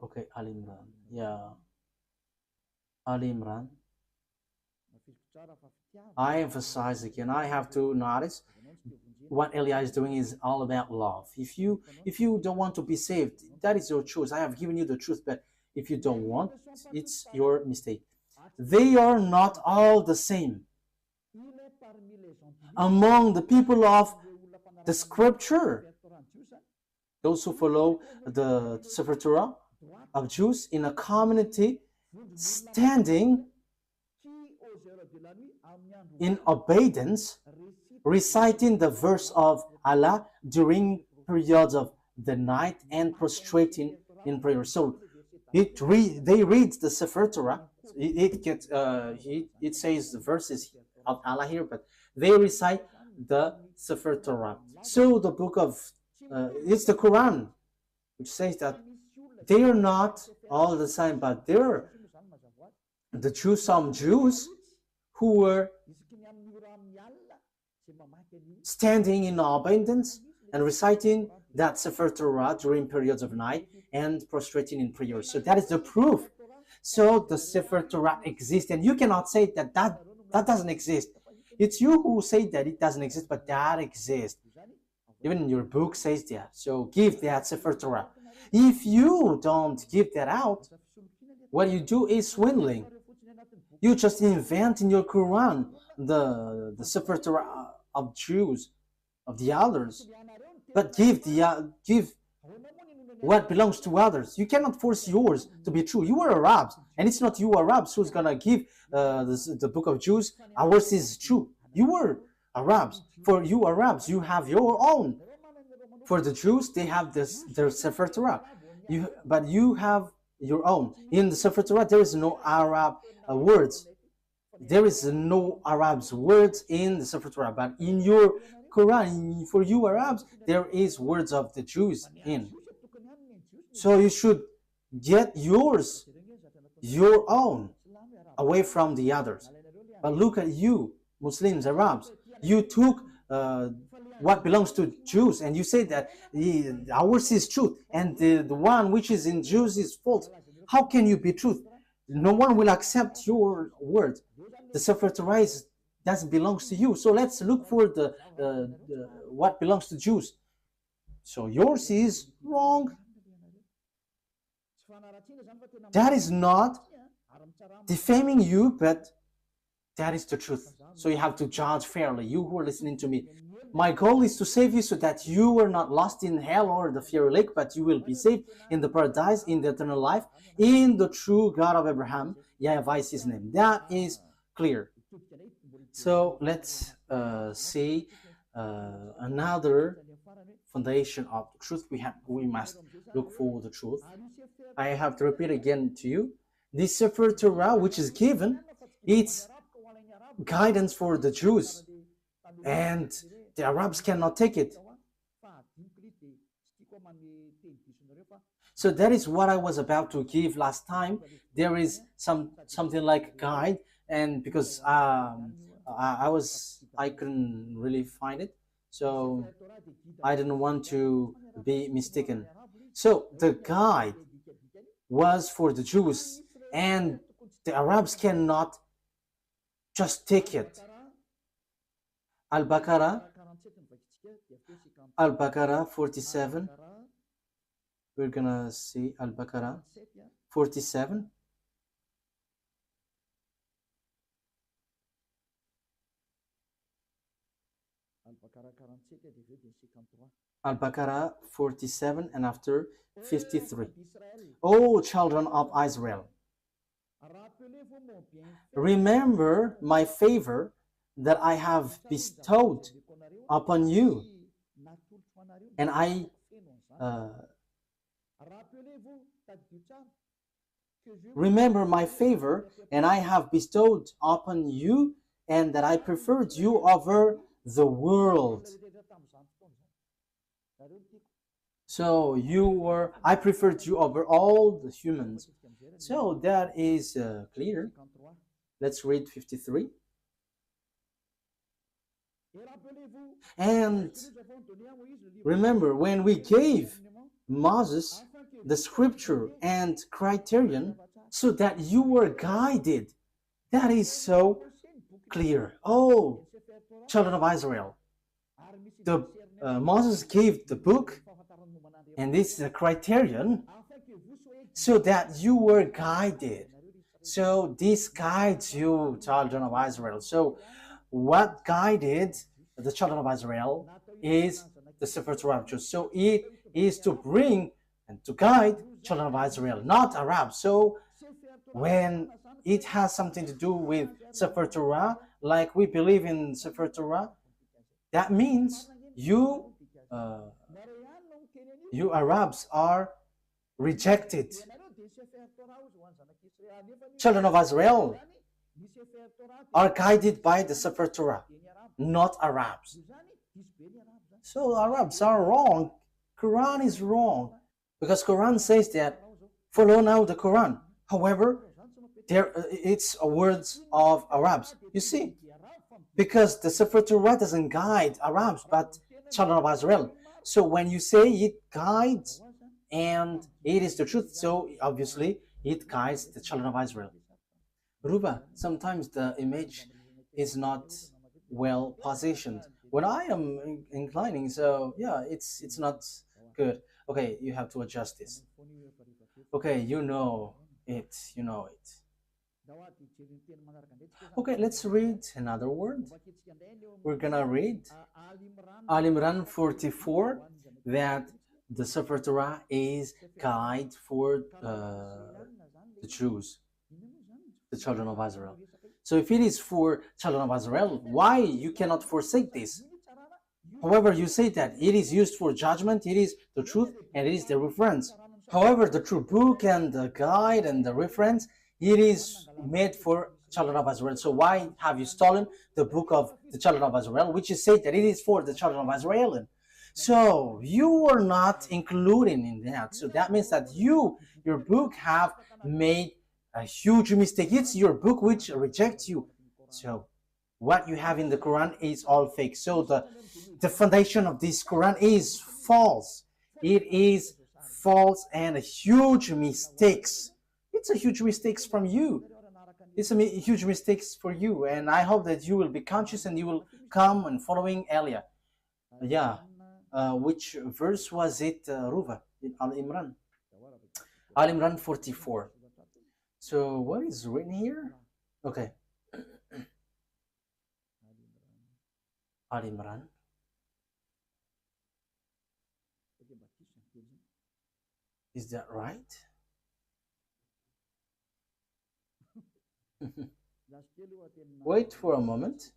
Okay, Al Imran. Yeah. Al Imran. I emphasize again, I have to notice what Elia is doing is all about love. If you don't want to be saved, that is your choice. I have given you the truth, but if you don't want, it's your mistake. They are not all the same. Among the people of the scripture, those who follow the Sefer Torah of Jews in a community standing in obedience, reciting the verse of Allah during periods of the night and prostrating in prayer. So they read the Sefer Torah. It says the verses of Allah here, but they recite the Sefer Torah. So the book of it's the Quran, which says that they are not all the same, but there are some Jews who were standing in abundance and reciting that Sefer Torah during periods of night and prostrating in prayer. So that is the proof. So the Sefer Torah exists, and you cannot say that doesn't exist. It's you who say that it doesn't exist, but that exists. Even in your book says that. So give that Sefer Torah. If you don't give that out, what you do is swindling. You just invent in your Quran the Sefer Torah of Jews, of the others. but give what belongs to others. You cannot force yours to be true. You are Arabs, and it's not you Arabs who's gonna give the book of Jews. Ours is true. You were Arabs. For you Arabs, you have your own. For the Jews, they have their Sefer Torah. But you have your own. In the Sefer Torah, there is no Arab words. There is no Arabs words in the Sefer Torah. But in your Quran, for you Arabs, there is words of the Jews in. So you should get yours, your own, away from the others. But look at you, Muslims, Arabs. You took what belongs to Jews, and you say that ours is truth, and the one which is in Jews is false. How can you be truth? No one will accept your word. The Sefer Torah doesn't belong to you. So let's look for the what belongs to Jews. So yours is wrong. That is not defaming you, but that is the truth. So you have to judge fairly, you who are listening to me. My goal is to save you so that you are not lost in hell or the fiery lake, but you will be saved in the paradise, in the eternal life, in the true God of Abraham. YAHVAH is his name. That is clear. So let's see another foundation of the truth. We must look for the truth. I have to repeat again to you. This Sefer Torah, which is given, it's guidance for the Jews, and the Arabs cannot take it. So that is what I was about to give last time. There is something like guide, and because I couldn't really find it, so I didn't want to be mistaken. So the guide was for the Jews, and the Arabs cannot just take it. Al-Baqarah 47. We're gonna see Al-Baqarah 47. Al-Baqarah 47 and after 53. O children of Israel, remember my favor that I have bestowed upon you, and I remember my favor, and I have bestowed upon you, and that I preferred you over the world. So I preferred you over all the humans. So that is clear. Let's read 53. And remember, when we gave Moses the scripture and criterion so that you were guided, that is so clear. Oh, children of Israel, Moses gave the book, and this is a criterion so that you were guided. So this guides you, children of Israel. So what guided the children of Israel is the Sefer Torah. So it is to bring and to guide children of Israel, not Arabs. So when it has something to do with Sefer Torah, like we believe in Sefer Torah, that means you Arabs are rejected. Children of Israel are guided by the Sefer Torah, not Arabs. So Arabs are wrong. Quran is wrong, because Quran says that follow now the Quran. However, it's words of Arabs. You see, because the Sefer Torah doesn't guide Arabs, but children of Israel. So when you say it guides and it is the truth, so obviously it guides the children of Israel. Ruba, sometimes the image is not well positioned when I am inclining, so yeah, it's not good. Okay, you have to adjust this. Okay, you know it. Okay, let's read another word. We're gonna read Al Imran 44, that the Sefer Torah is guide for the Jews, the children of Israel. So if it is for children of Israel, why you cannot forsake this? However, you say that it is used for judgment, it is the truth, and it is the reference. However, the true book and the guide and the reference, it is made for children of Israel. So why have you stolen the book of the children of Israel, which is said that it is for the children of Israel? So you are not including in that. So that means that your book have made a huge mistake. It's your book which rejects you. So what you have in the Quran is all fake. So the foundation of this Quran is false. It is false and a huge mistakes. It's a huge mistakes from you. It's a huge mistakes for you, and I hope that you will be conscious and you will come and following Elia. Yeah, which verse was it, Ruva, in Al Imran? Al Imran 44. So what is written here? Okay. Al Imran. Is that right? Wait for a moment.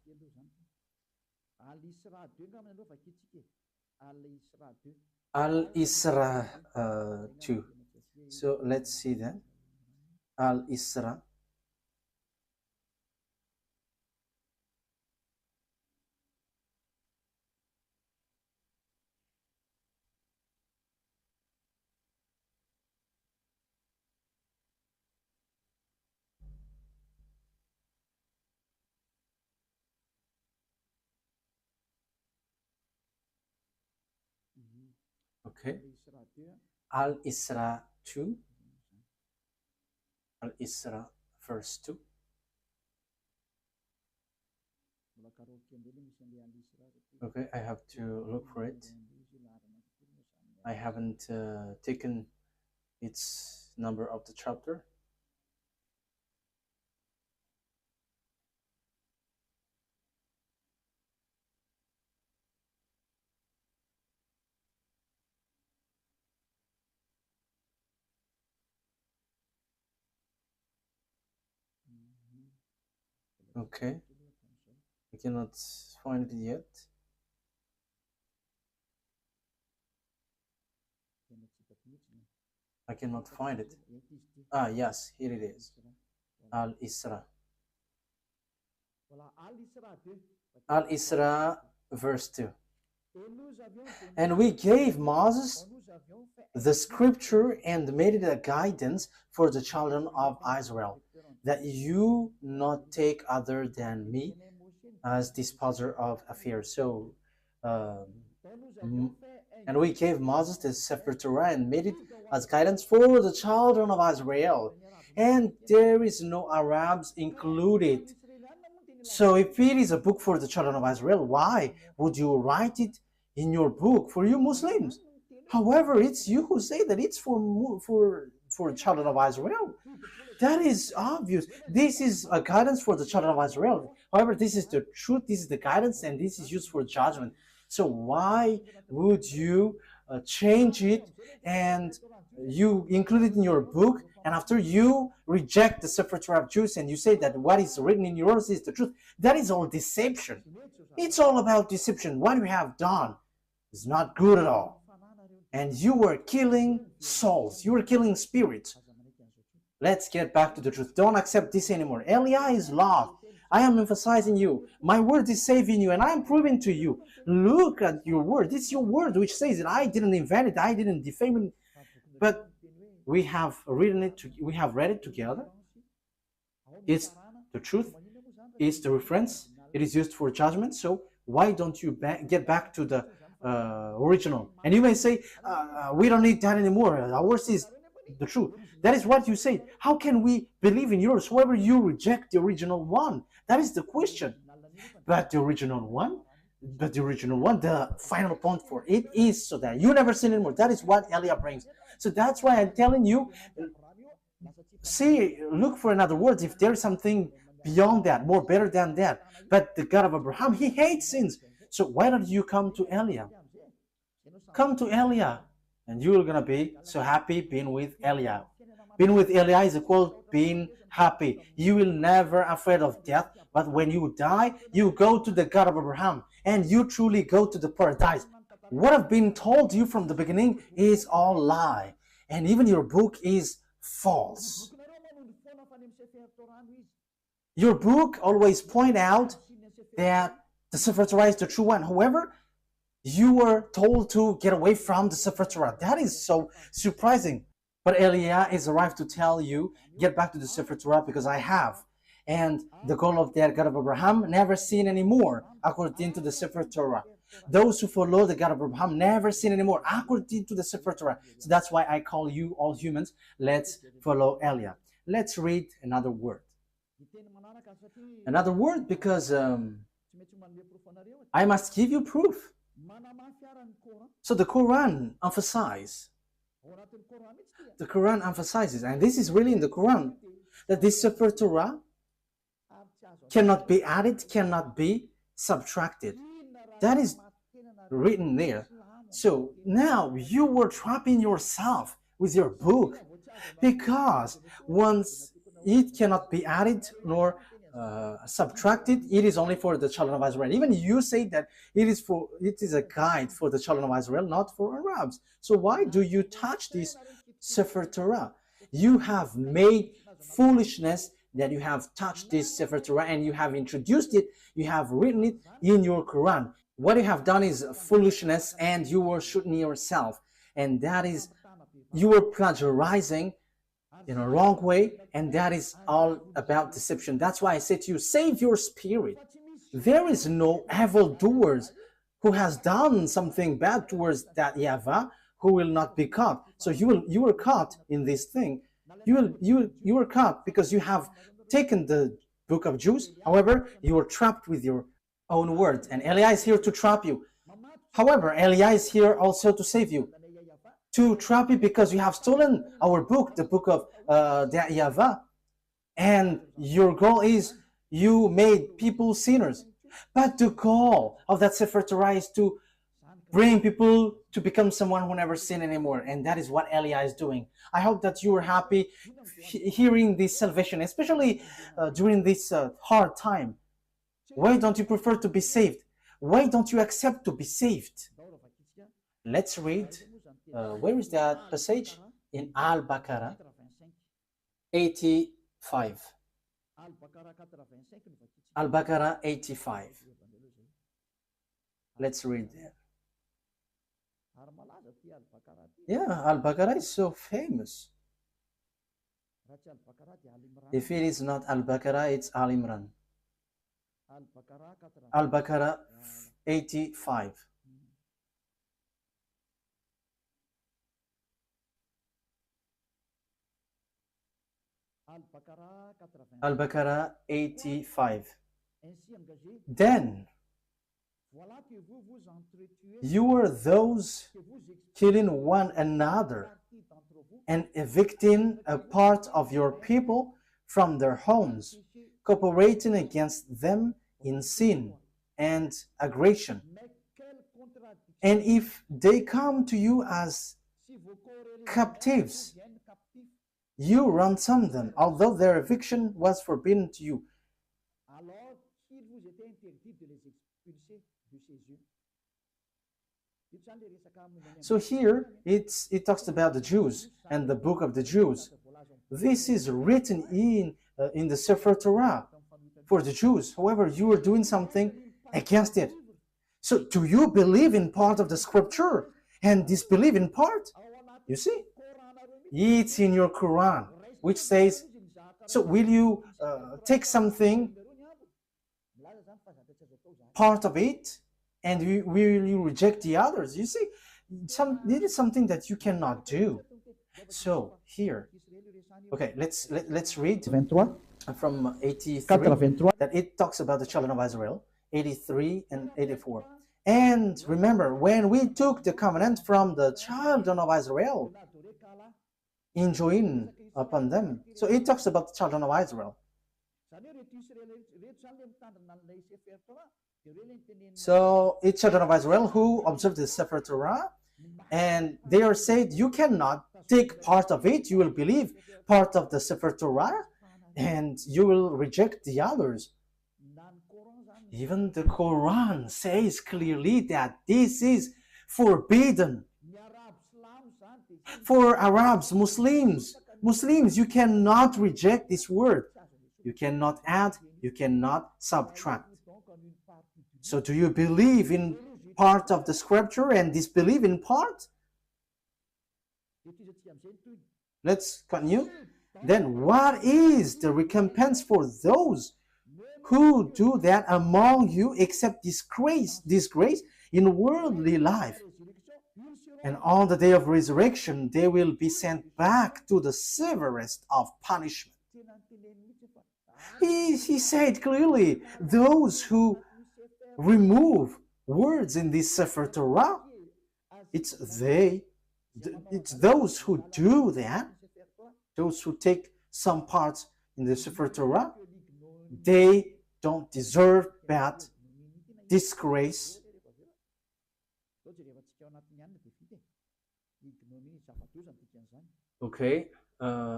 Al-Isra 2. So let's see that. Al-Isra. Okay. Al-Isra 2. Al-Isra verse 2. Okay, I have to look for it. I haven't taken its number of the chapter. Okay, I cannot find it yet. I cannot find it. Ah, yes, here it is. Al-Isra. Al-Isra verse 2. And we gave Moses the scripture and made it a guidance for the children of Israel, that you not take other than me as disposer of affairs. So, and we gave Moses the Sefer Torah and made it as guidance for the children of Israel. And there is no Arabs included. So if it is a book for the children of Israel, why would you write it in your book for you Muslims? However, it's you who say that it's for children of Israel. That is obvious. This is a guidance for the children of Israel. However, this is the truth, this is the guidance, and this is used for judgment. So why would you change it and you include it in your book, and after you reject the Sefer Torah of Jews and you say that what is written in yours is the truth? That is all deception. It's all about deception. What you have done is not good at all. And you were killing souls. You were killing spirits. Let's get back to the truth. Don't accept this anymore. Elia is lost. I am emphasizing you. My word is saving you, and I am proving to you. Look at your word. It's your word which says that I didn't invent it. I didn't defame it. But we have written it. We have read it together. It's the truth. It's the reference. It is used for judgment. So why don't you get back to the original? And you may say, we don't need that anymore. Ours is the truth. That is what you say. How can we believe in yours? However, you reject the original one. That is the question. But the original one, the final point for it is so that you never sin anymore. That is what Elia brings. So that's why I'm telling you, look for another word if there is something beyond that, more better than that. But the God of Abraham, he hates sins. So why don't you come to Elia? Come to Elia, and you're gonna be so happy being with Elia. Being with Elia is equal being happy. You will never afraid of death, but when you die, you go to the God of Abraham, and you truly go to the paradise. What I've been told you from the beginning is all lie, and even your book is false. Your book always point out that the Sefer Torah is the true one. However, you were told to get away from the Sefer Torah. That is so surprising. But Elia is arrived to tell you, get back to the Sefer Torah because I have. And the goal of that God of Abraham never seen anymore, according to the Sefer Torah. Those who follow the God of Abraham never sin anymore, according to the Sefer Torah. So that's why I call you all humans. Let's follow Elia. Let's read another word. Another word because I must give you proof. So the Quran emphasizes, and this is really in the Quran, that this Sefer Torah cannot be added, cannot be subtracted. That is written there. So now you were trapping yourself with your book, because once it cannot be added nor subtracted, it is only for the children of Israel. Even you say that it is a guide for the children of Israel, not for Arabs. So why do you touch this Sefer Torah? You have made foolishness that you have touched this Sefer Torah, and you have introduced it, you have written it in your Quran. What you have done is foolishness, and you were shooting yourself, and that is, you were plagiarizing in a wrong way, and that is all about deception. That's why I say to you, save your spirit. There is no evildoers who has done something bad towards that YAHVAH who will not be caught. So you were caught in this thing. You were caught because you have taken the book of Jews. However, you were trapped with your own words, and Elia is here to trap you. However, Elia is here also to save you, to trap you, because you have stolen our book, the book of the YAHVAH, and your goal is you made people sinners. But the goal of that Sefer Torah is to bring people to become someone who never sin anymore, and that is what Elia is doing. I hope that you are happy hearing this salvation, especially during this hard time. Why don't you prefer to be saved? Why don't you accept to be saved? Let's read. Where is that passage? In Al-Baqarah 85. Al-Baqarah 85. Let's read there. Yeah, Al-Baqarah is so famous. If it is not Al-Baqarah, it's Al-Imran. Al-Baqarah 85. Al-Baqarah 85. Then you were those killing one another and evicting a part of your people from their homes, cooperating against them in sin and aggression. And if they come to you as captives, you ransom them, although their eviction was forbidden to you. So here it talks about the Jews and the book of the Jews. This is written in the Sefer Torah for the Jews. However, you are doing something against it. So do you believe in part of the scripture and disbelieve in part? You see, it's in your Quran, which says, so will you take something, part of it, and will you reject the others? You see, it is something that you cannot do. So here, okay, let's read from 83, that it talks about the children of Israel, 83 and 84. And remember, when we took the covenant from the children of Israel, enjoying upon them. So it talks about the children of Israel. So it's children of Israel who observe the Sefer Torah, and they are said, you cannot take part of it, you will believe part of the Sefer Torah, and you will reject the others. Even the Quran says clearly that this is forbidden. For Arabs, Muslims, you cannot reject this word. You cannot add, you cannot subtract. So do you believe in part of the scripture and disbelieve in part? Let's continue. Then what is the recompense for those who do that among you except disgrace in worldly life? And on the day of resurrection, they will be sent back to the severest of punishment. He said clearly, those who remove words in this Sefer Torah, it's those who do that, those who take some parts in the Sefer Torah, they don't deserve bad disgrace. Okay,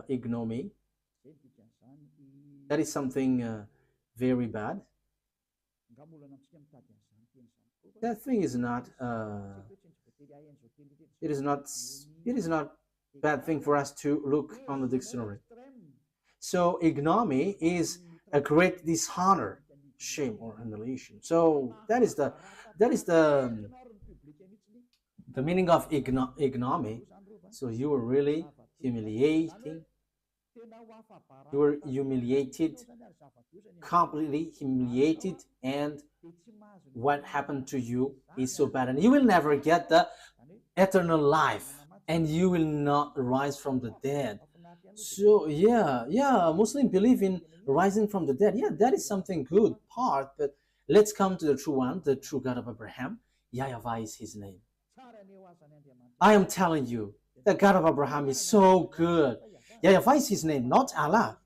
ignominy. That is something very bad. That thing is not. It is not bad thing for us to look on the dictionary. So ignominy is a great dishonor, shame, or humiliation. So that is the meaning of ignominy. So you were really humiliating. You were humiliated, completely humiliated, and what happened to you is so bad, and you will never get the eternal life, and you will not rise from the dead. So yeah, Muslims believe in rising from the dead. Yeah, that is something good part, but let's come to the true one, the true God of Abraham. YAHVAH is his name. I am telling you, the God of Abraham is so good. YAHVAH is his name, not Allah.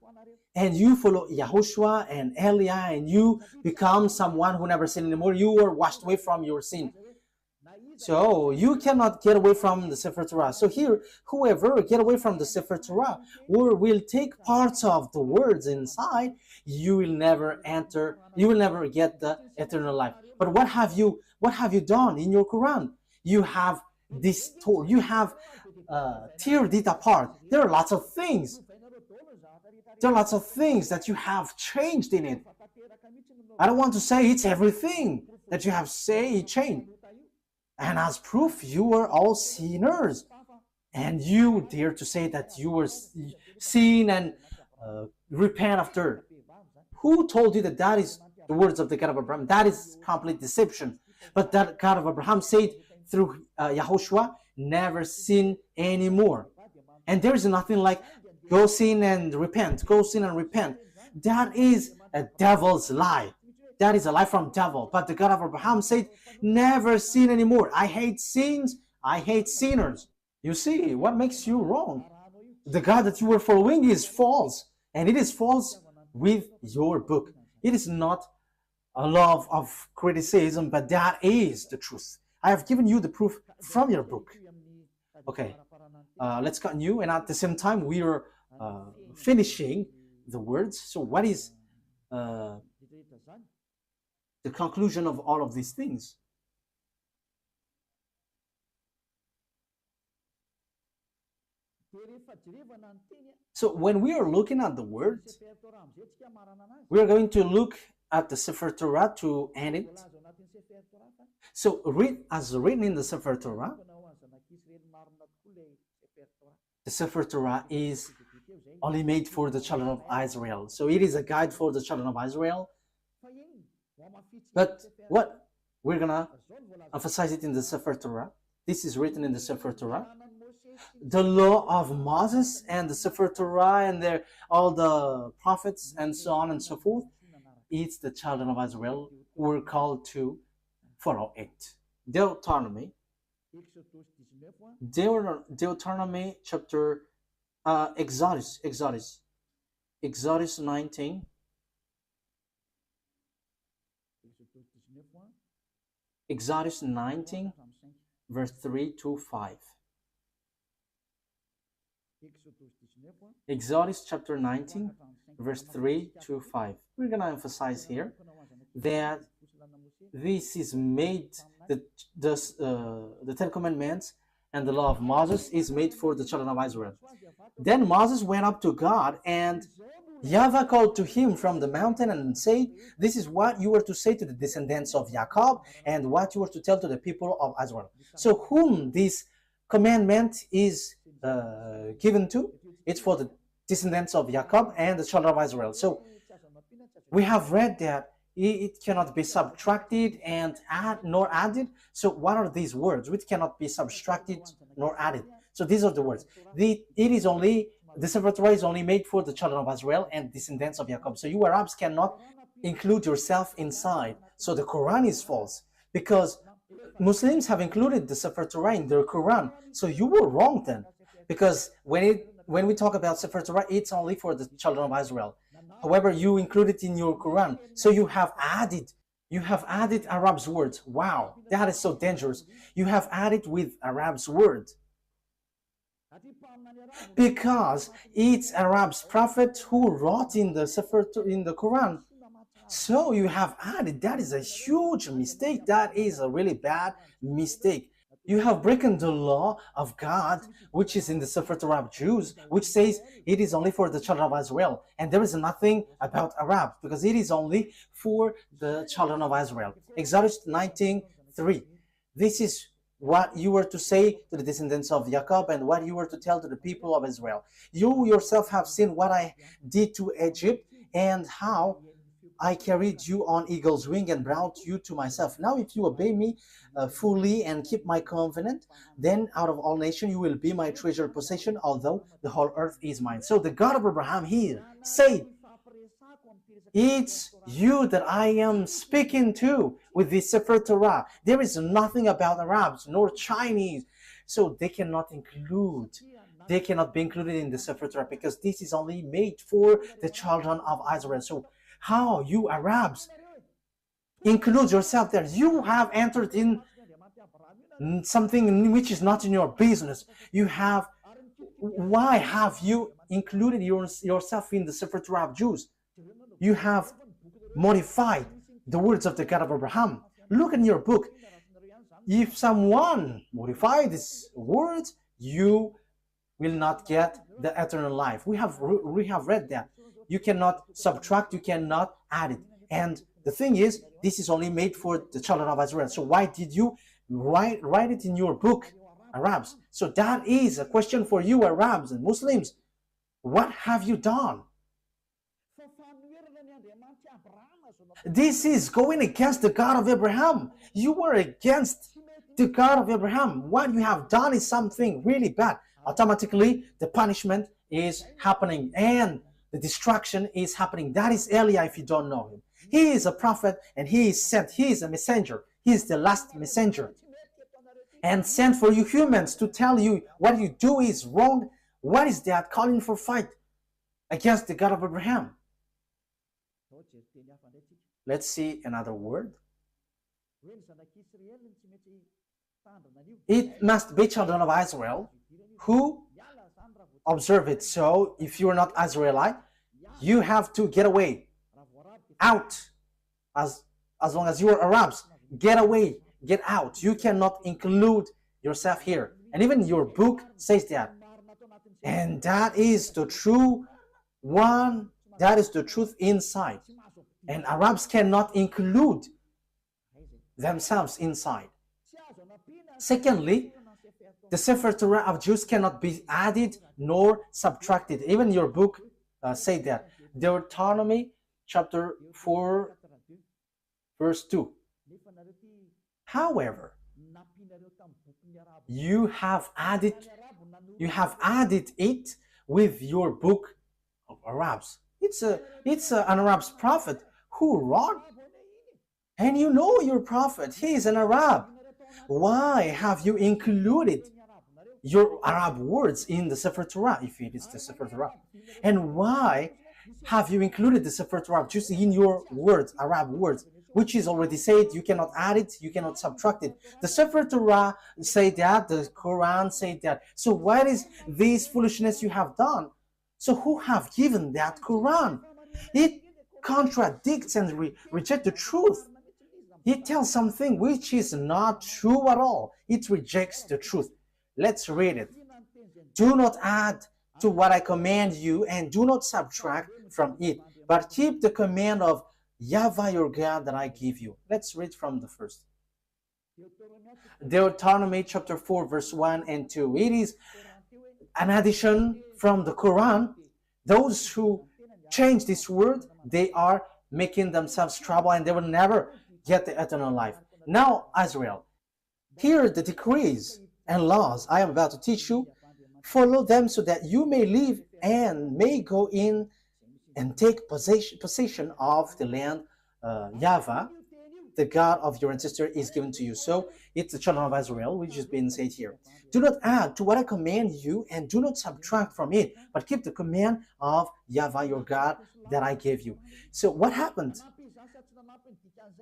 And you follow YAHOSHUAH and Eliah, and you become someone who never sinned anymore. You were washed away from your sin. So you cannot get away from the Sefer Torah. So here, whoever get away from the Sefer Torah or will take parts of the words inside, you will never enter, you will never get the eternal life. But what have you done in your Quran? You have distorted, you have teared it apart. There are lots of things. There are lots of things that you have changed in it. I don't want to say it's everything that you have changed. And as proof, you were all sinners. And you dare to say that you were sin and repent after. Who told you that that is the words of the God of Abraham? That is complete deception. But that God of Abraham said through YAHOSHUAH, never sin anymore. And there is nothing like go sin and repent, go sin and repent. That is a devil's lie. That is a lie from devil. But the God of Abraham said, never sin anymore. I hate sins. I hate sinners. You see, what makes you wrong? The God that you were following is false. And it is false with your book. It is not a love of criticism, but that is the truth. I have given you the proof from your book. Okay, let's continue. And at the same time, we are finishing the words. So what is the conclusion of all of these things? So when we are looking at the words, we are going to look at the Sefer Torah to end it. So as written in the Sefer Torah, the Sefer Torah is only made for the children of Israel. So it is a guide for the children of Israel. But what we're gonna emphasize it in the Sefer Torah. This is written in the Sefer Torah. The law of Moses and the Sefer Torah and all the prophets and so on and so forth, it's the children of Israel who were called to follow it. Deuteronomy chapter Exodus 19. Exodus 19, verse 3 to 5. Exodus chapter 19, verse 3 to 5. We're going to emphasize here that this is made, the Ten Commandments and the law of Moses is made for the children of Israel. Then Moses went up to God, and YAHVAH called to him from the mountain and said, "This is what you were to say to the descendants of Jacob, and what you were to tell to the people of Israel." So whom this commandment is given to? It's for the descendants of Jacob and the children of Israel. So we have read that it cannot be subtracted and nor added. So what are these words? Which cannot be subtracted nor added. So these are the words. The Sefer Torah is only made for the children of Israel and descendants of Jacob. So you Arabs cannot include yourself inside. So the Quran is false, because Muslims have included the Sefer Torah in their Quran. So you were wrong then, because when we talk about Sefer Torah, it's only for the children of Israel. However, you include it in your Quran. So you have added Arab's words. Wow, that is so dangerous. You have added with Arab's words, because it's Arab's prophet who wrote in the Quran. So you have added. That is a huge mistake. That is a really bad mistake. You have broken the law of God, which is in the Sefer Torah of Jews, which says it is only for the children of Israel. And there is nothing about Arab, because it is only for the children of Israel. Exodus 19:3. This is what you were to say to the descendants of Jacob, and what you were to tell to the people of Israel. You yourself have seen what I did to Egypt, and how I carried you on eagle's wing and brought you to myself. Now if you obey me fully and keep my covenant, then out of all nations you will be my treasured possession, although the whole earth is mine. So the God of Abraham here said, it's you that I am speaking to with the Sefer Torah. There is nothing about Arabs nor Chinese. So they cannot be included in the Sefer Torah, because this is only made for the children of Israel. So how you Arabs include yourself there? You have entered in something which is not in your business. Why have you included yourself in the Sefer Torah of Jews? You have modified the words of the God of Abraham. Look in your book. If someone modifies these words, you will not get the eternal life. We have read that. You cannot subtract, you cannot add it. And the thing is, this is only made for the children of Israel. So why did you write it in your book, Arabs? So that is a question for you, Arabs and Muslims. What have you done? This is going against the God of Abraham. You were against the God of Abraham. What you have done is something really bad. Automatically, the punishment is happening, and the destruction is happening. That is Elia, if you don't know him. He is a prophet, and he is sent. He is a messenger. He is the last messenger, and sent for you humans to tell you what you do is wrong. What is that? Calling for fight against the God of Abraham. Let's see another word. It must be children of Israel who observe it. So if you're not Israelite, you have to get away, out. As long as you are Arabs, get away, get out. You cannot include yourself here. And even your book says that. And that is the true one. That is the truth inside. And Arabs cannot include themselves inside. Secondly, the Sefer Torah of Jews cannot be added nor subtracted. Even your book say that. Deuteronomy chapter 4, verse 2. However, you have added it with your book of Arabs. It's an Arab's prophet who wrote, and you know your prophet, he is an Arab. Why have you included your Arab words in the Sefer Torah, if it is the Sefer Torah? And why have you included the Sefer Torah just in your words, Arab words, which is already said, you cannot add it, you cannot subtract it. The Sefer Torah say that, the Quran say that. So what is this foolishness you have done? So who have given that Quran? It contradicts and rejects the truth. It tells something which is not true at all. It rejects the truth. Let's read it. Do not add to what I command you, and do not subtract from it, but keep the command of YAHVAH your God that I give you. Let's read from the first. Deuteronomy chapter 4 verse 1 and 2. It is an addition from the Quran. Those who change this word, they are making themselves trouble and they will never get the eternal life. Now, Israel, hear the decrees and laws I am about to teach you. Follow them so that you may live and may go in and take possession of the land YAHVAH, the God of your ancestor, is given to you. So it's the children of Israel, which has been said here. Do not add to what I command you, and do not subtract from it, but keep the command of YAHVAH your God that I gave you. So what happened?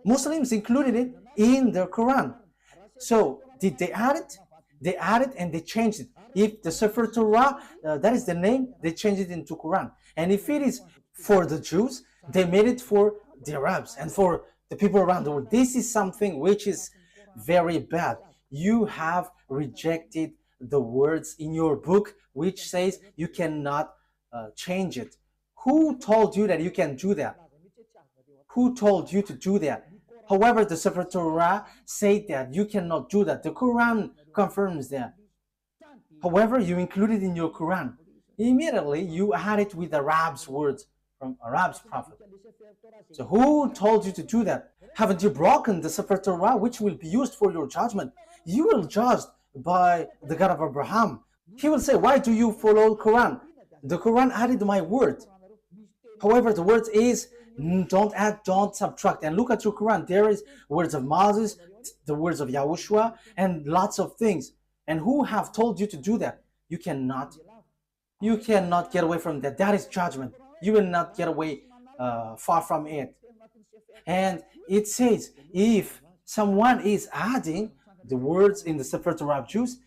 Muslims included it in their Quran. So did they add it? They added and they changed it. If the Sefer Torah, that is the name, they changed it into Quran. And if it is for the Jews, they made it for the Arabs and for the people around the world. This is something which is very bad. You have rejected the words in your book which says you cannot change it. Who told you that you can do that? Who told you to do that? However, the Sefer Torah said that you cannot do that. The Quran confirms that. However, you include it in your Quran. Immediately, you add it with Arab's words from Arab's prophet. So who told you to do that? Haven't you broken the Sefer Torah, which will be used for your judgment? You will judge by the God of Abraham. He will say, why do you follow the Quran? The Quran added my word. However, the word is, don't add, don't subtract. And look at your Quran. There is words of Moses, the words of YAHOSHUAH, and lots of things. And who have told you to do that? You cannot get away from that. That is judgment. You will not get away far from it. And it says, if someone is adding the words in the Sefer Torah of Jews,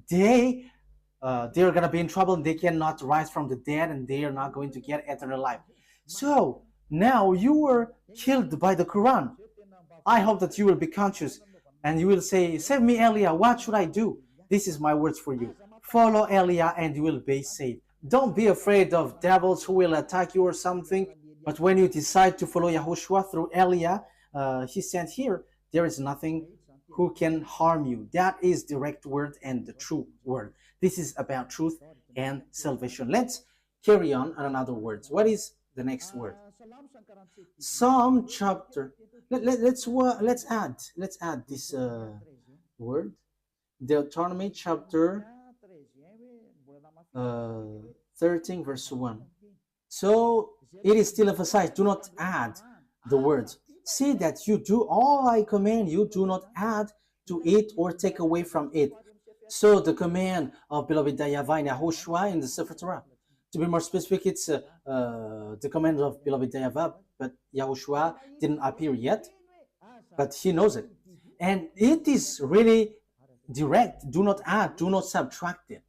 they're going to be in trouble, and they cannot rise from the dead, and they are not going to get eternal life. So now you were killed by the Quran. I hope that you will be conscious and you will say, save me, Elia, what should I do? This is my words for you. Follow Elia and you will be saved. Don't be afraid of devils who will attack you or something. But when you decide to follow YAHOSHUAH through Elia, he said here, there is nothing who can harm you. That is direct word and the true word. This is about truth and salvation. Let's carry on another words. What is the next word? Psalm chapter. Let's add this word. Deuteronomy chapter 13 verse 1. So it is still emphasized, do not add the words. See that you do all I command you, do not add to it or take away from it. So the command of beloved YAHVAH and YAHOSHUAH in the Sefer Torah. To be more specific, it's the command of beloved YAHVAH, but YAHOSHUAH didn't appear yet, but he knows it. And it is really direct. Do not add, do not subtract it.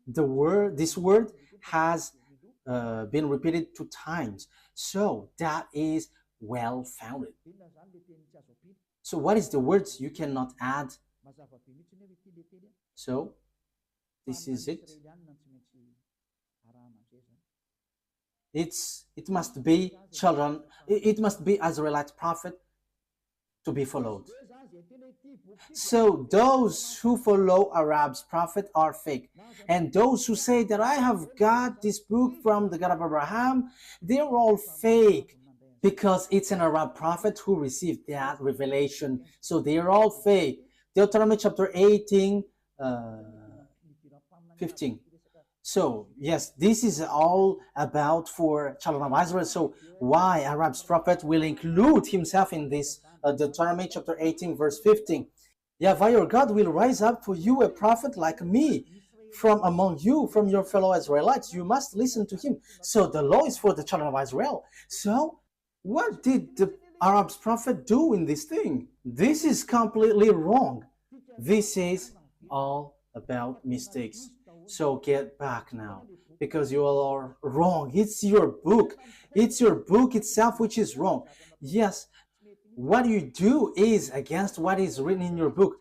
This word has been repeated 2 times. So that is well founded. So what is the words you cannot add? So this is it. It must be children, it must be Israelite prophet to be followed. So those who follow Arab's prophet are fake. And those who say that I have got this book from the God of Abraham, they're all fake because it's an Arab prophet who received that revelation. So they're all fake. Deuteronomy chapter 18, 15. So yes, this is all about for children of Israel. So why Arab's prophet will include himself in this Deuteronomy chapter 18 verse 15. YAHVAH your God will rise up for you a prophet like me from among you, from your fellow Israelites. You must listen to him. So the law is for the children of Israel. So what did the Arab's prophet do in this thing? This is completely wrong. This is all about mistakes. So get back now, because you all are wrong. It's your book. It's your book itself which is wrong. Yes, what you do is against what is written in your book.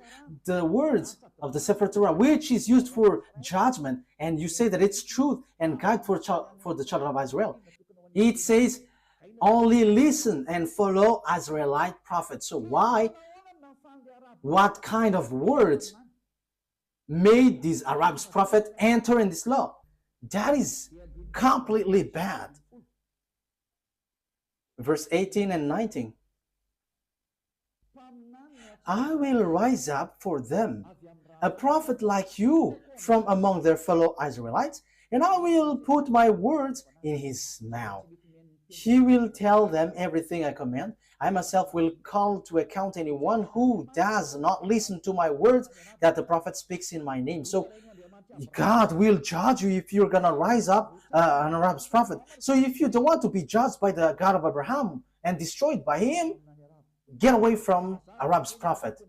The words of the Sefer Torah, which is used for judgment, and you say that it's truth and guide for the children of Israel. It says, only listen and follow Israelite prophets. So why? What kind of words made these Arabs prophet enter in this law? That is completely bad. Verse 18 and 19. I will rise up for them a prophet like you from among their fellow Israelites, and I will put my words in his mouth. He will tell them everything I command. I myself will call to account anyone who does not listen to my words that the prophet speaks in my name. So God will judge you if you're going to rise up an Arab's prophet. So if you don't want to be judged by the God of Abraham and destroyed by him, get away from Arab's prophet.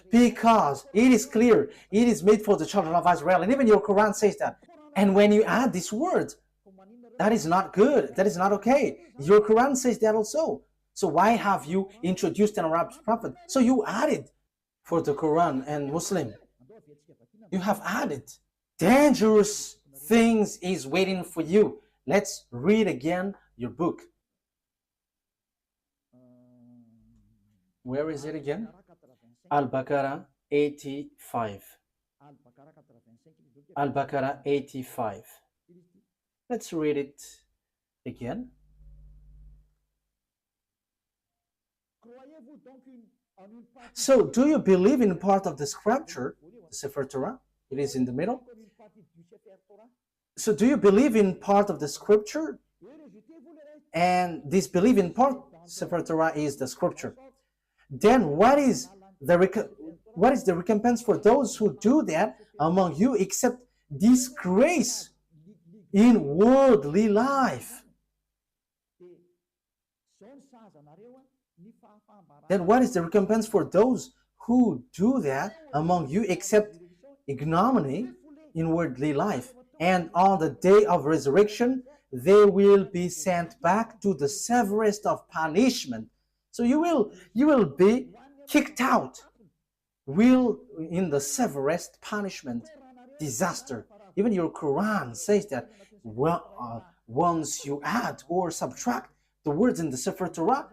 Because it is clear, it is made for the children of Israel. And even your Quran says that. And when you add this word, that is not good. That is not okay. Your Quran says that also. So why have you introduced an Arab prophet? So you added for the Quran and Muslim. You have added. Dangerous things is waiting for you. Let's read again your book. Where is it again? Al-Baqarah 85. Al-Baqarah 85. Let's read it again. So, do you believe in part of the scripture, the Sefer Torah? It is in the middle. So, do you believe in part of the scripture? And this belief in part, Sefer Torah, is the scripture. Then, what is the recompense for those who do that among you, except disgrace in worldly life? Then what is the recompense for those who do that among you, except ignominy in worldly life? And on the day of resurrection, they will be sent back to the severest of punishment. So you will be kicked out. In the severest punishment, disaster. Even your Quran says that once you add or subtract the words in the Sefer Torah,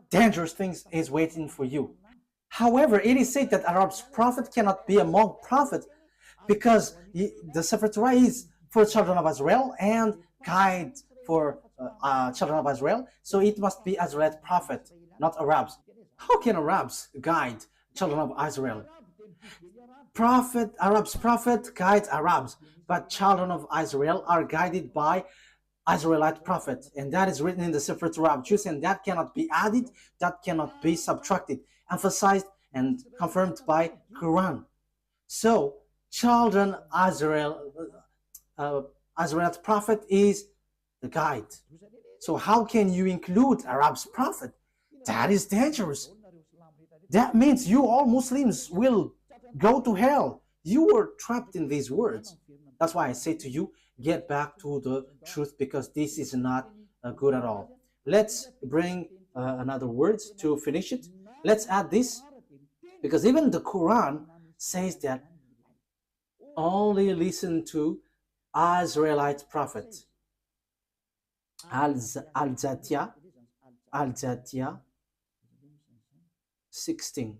dangerous things is waiting for you. However, it is said that Arab's prophet cannot be among prophets because the Sefer Torah is for children of Israel and guide for children of Israel. So it must be Israelite prophet, not Arabs. How can Arabs guide children of Israel? Arab's prophet guides Arabs, but children of Israel are guided by Israelite prophet, and that is written in the Sefer Torah of Jews, and that cannot be added, that cannot be subtracted, emphasized and confirmed by Quran. So, children Israelite prophet is the guide. So how can you include Arab's prophet? That is dangerous. That means you all Muslims will go to hell. You were trapped in these words. That's why I say to you, get back to the truth, because this is not good at all. Let's bring another words to finish it. Let's add this, because even the Quran says that only listen to Israelite prophet. Al-Zatiyah 16.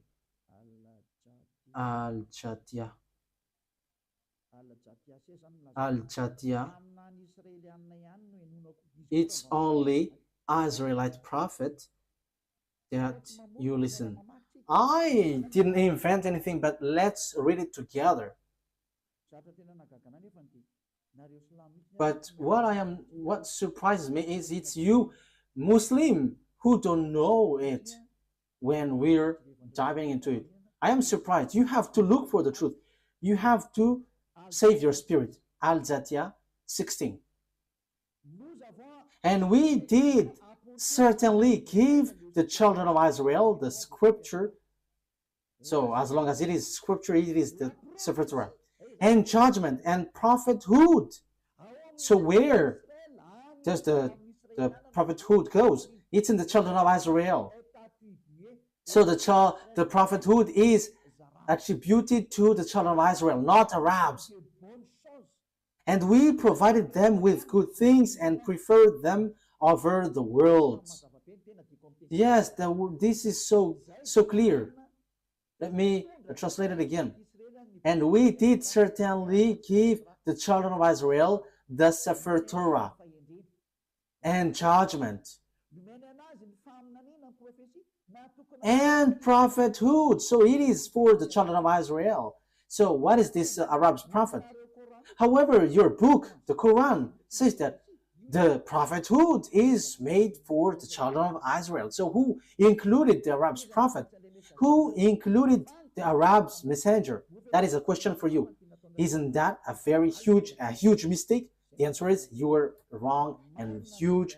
Al-Zatiyah. It's only Israelite prophet that you listen. I didn't invent anything, but let's read it together. But what surprises me is it's you Muslim who don't know it when we're diving into it. I am surprised. You have to look for the truth. You have to save your spirit. Al-Zatiya 16. And we did certainly give the children of Israel the scripture. So as long as it is scripture, it is the Sefer Torah. And judgment and prophethood. So where does the prophethood goes? It's in the children of Israel. So the prophethood is attributed to the children of Israel, not Arabs. And we provided them with good things and preferred them over the world. Yes, this is so clear. Let me translate it again. And we did certainly give the children of Israel the Sefer Torah and judgment and prophethood. So it is for the children of Israel. So what is this Arab's prophet? However, your book, the Quran, says that the prophethood is made for the children of Israel. So who included the Arab's prophet? Who included the Arab's messenger? That is a question for you. Isn't that a very huge mistake? The answer is you were wrong and huge.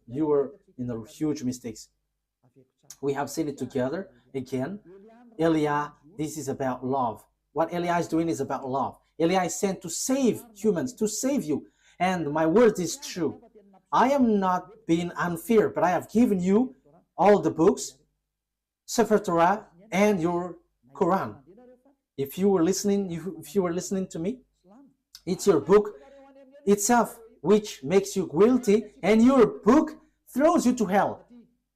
You were in the huge mistakes. We have seen it together again. Eliah, this is about love. What Eliah is doing is about love. Eliah is sent to save humans, to save you. And my word is true. I am not being unfair, but I have given you all the books, Sefer Torah, and your Quran. If you were listening to me, it's your book itself which makes you guilty, and your book throws you to hell.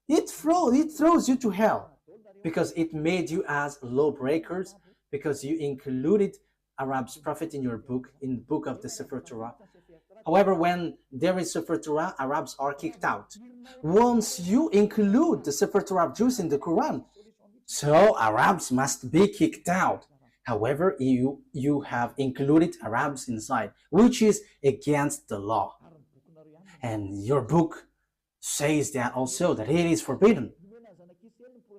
It throws you to hell because it made you as lawbreakers, because you included Arab's prophet in your book, in the book of the Sefer Torah. However, when there is Sefer Torah, Arabs are kicked out. Once you include the Sefer Torah of Jews in the Quran, so Arabs must be kicked out. However, you have included Arabs inside, which is against the law. And your book says that also, that it is forbidden.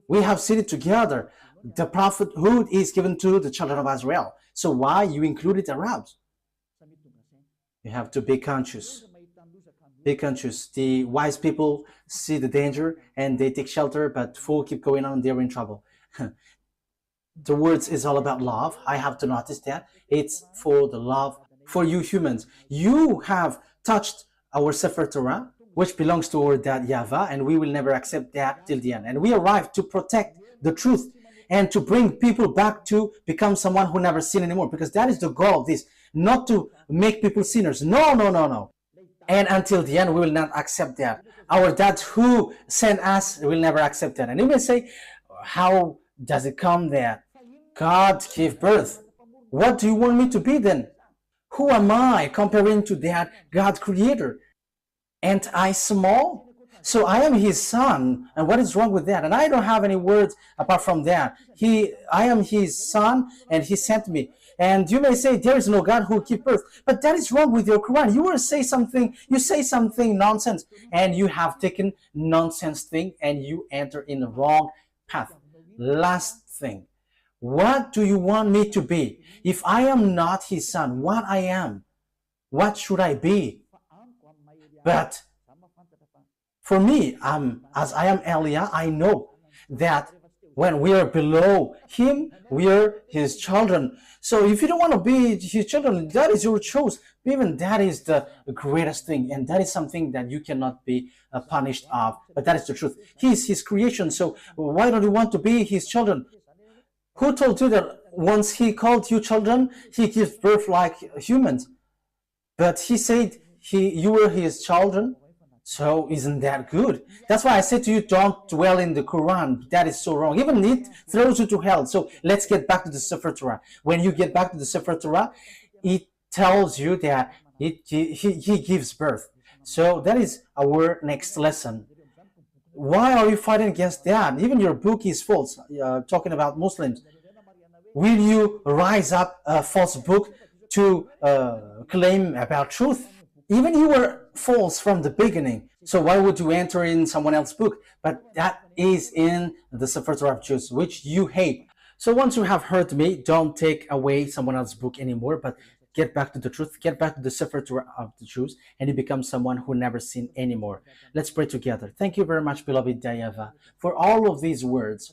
We have seen it together. The prophethood is given to the children of Israel. So why you included Arabs? You have to be conscious. Be conscious. The wise people see the danger and they take shelter, but fools keep going on, they're in trouble. The words is all about love. I have to notice that. It's for the love for you humans. You have touched our Sefer Torah, which belongs to our dad YAHVAH, and we will never accept that till the end. And we arrived to protect the truth and to bring people back to become someone who never sin anymore, because that is the goal of this, not to make people sinners. No. And until the end, we will not accept that. Our dad who sent us will never accept that. And you may say, how does it come that God gave birth? What do you want me to be then? Who am I comparing to that God creator? Ain't I small? So I am his son, and what is wrong with that? And I don't have any words apart from that. I am his son, and he sent me. And you may say there is no God who gives birth, but that is wrong with your Quran. You say something nonsense, and you have taken nonsense thing, and you enter in the wrong path. Last thing, what do you want me to be? If I am not his son, what I am? What should I be? But for me, as I am Eliah, I know that when we are below him, we are his children. So if you don't want to be his children, that is your choice. Even that is the greatest thing, and that is something that you cannot be punished of. But that is the truth. He is his creation, so why don't you want to be his children? Who told you that once he called you children, he gives birth like humans? But he said you were his children. So isn't that good? That's why I said to you, don't dwell in the Quran. That is so wrong. Even it throws you to hell. So let's get back to the Sefer Torah. When you get back to the Sefer Torah, it tells you that he gives birth. So that is our next lesson. Why are you fighting against that? Even your book is false, talking about Muslims. Will you rise up a false book to claim about truth? Even you were false from the beginning, so why would you enter in someone else's book? But that is in the Sefer Torah of Jews, which you hate. So once you have heard me, don't take away someone else's book anymore, but get back to the truth, get back to the Sefer Torah of the Jews, and you become someone who never sinned anymore. Let's pray together. Thank you very much, beloved YAHVAH, for all of these words.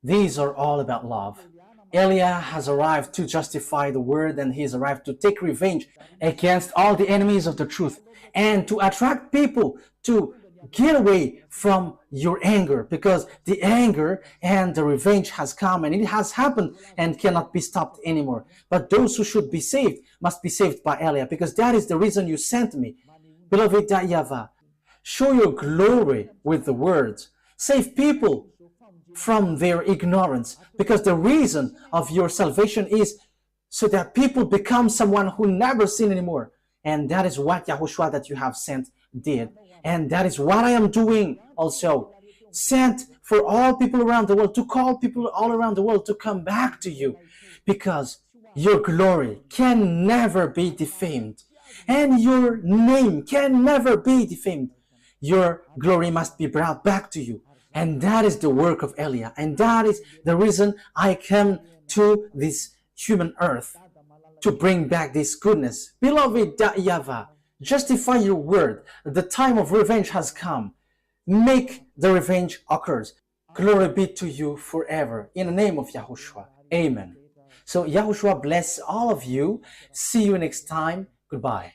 These are all about love. Eliah has arrived to justify the word, and he has arrived to take revenge against all the enemies of the truth and to attract people to get away from your anger, because the anger and the revenge has come, and it has happened and cannot be stopped anymore. But those who should be saved must be saved by Eliah, because that is the reason you sent me. Beloved YAHVAH, show your glory with the words. Save people from their ignorance, because the reason of your salvation is so that people become someone who never sin anymore. And that is what YAHOSHUAH that you have sent did. And that is what I am doing also. Sent for all people around the world, to call people all around the world to come back to you, because your glory can never be defamed, and your name can never be defamed. Your glory must be brought back to you. And that is the work of Eliah. And that is the reason I came to this human earth, to bring back this goodness. Beloved YAHVAH, justify your word. The time of revenge has come. Make the revenge occur. Glory be to you forever. In the name of YAHOSHUAH. Amen. So YAHOSHUAH bless all of you. See you next time. Goodbye.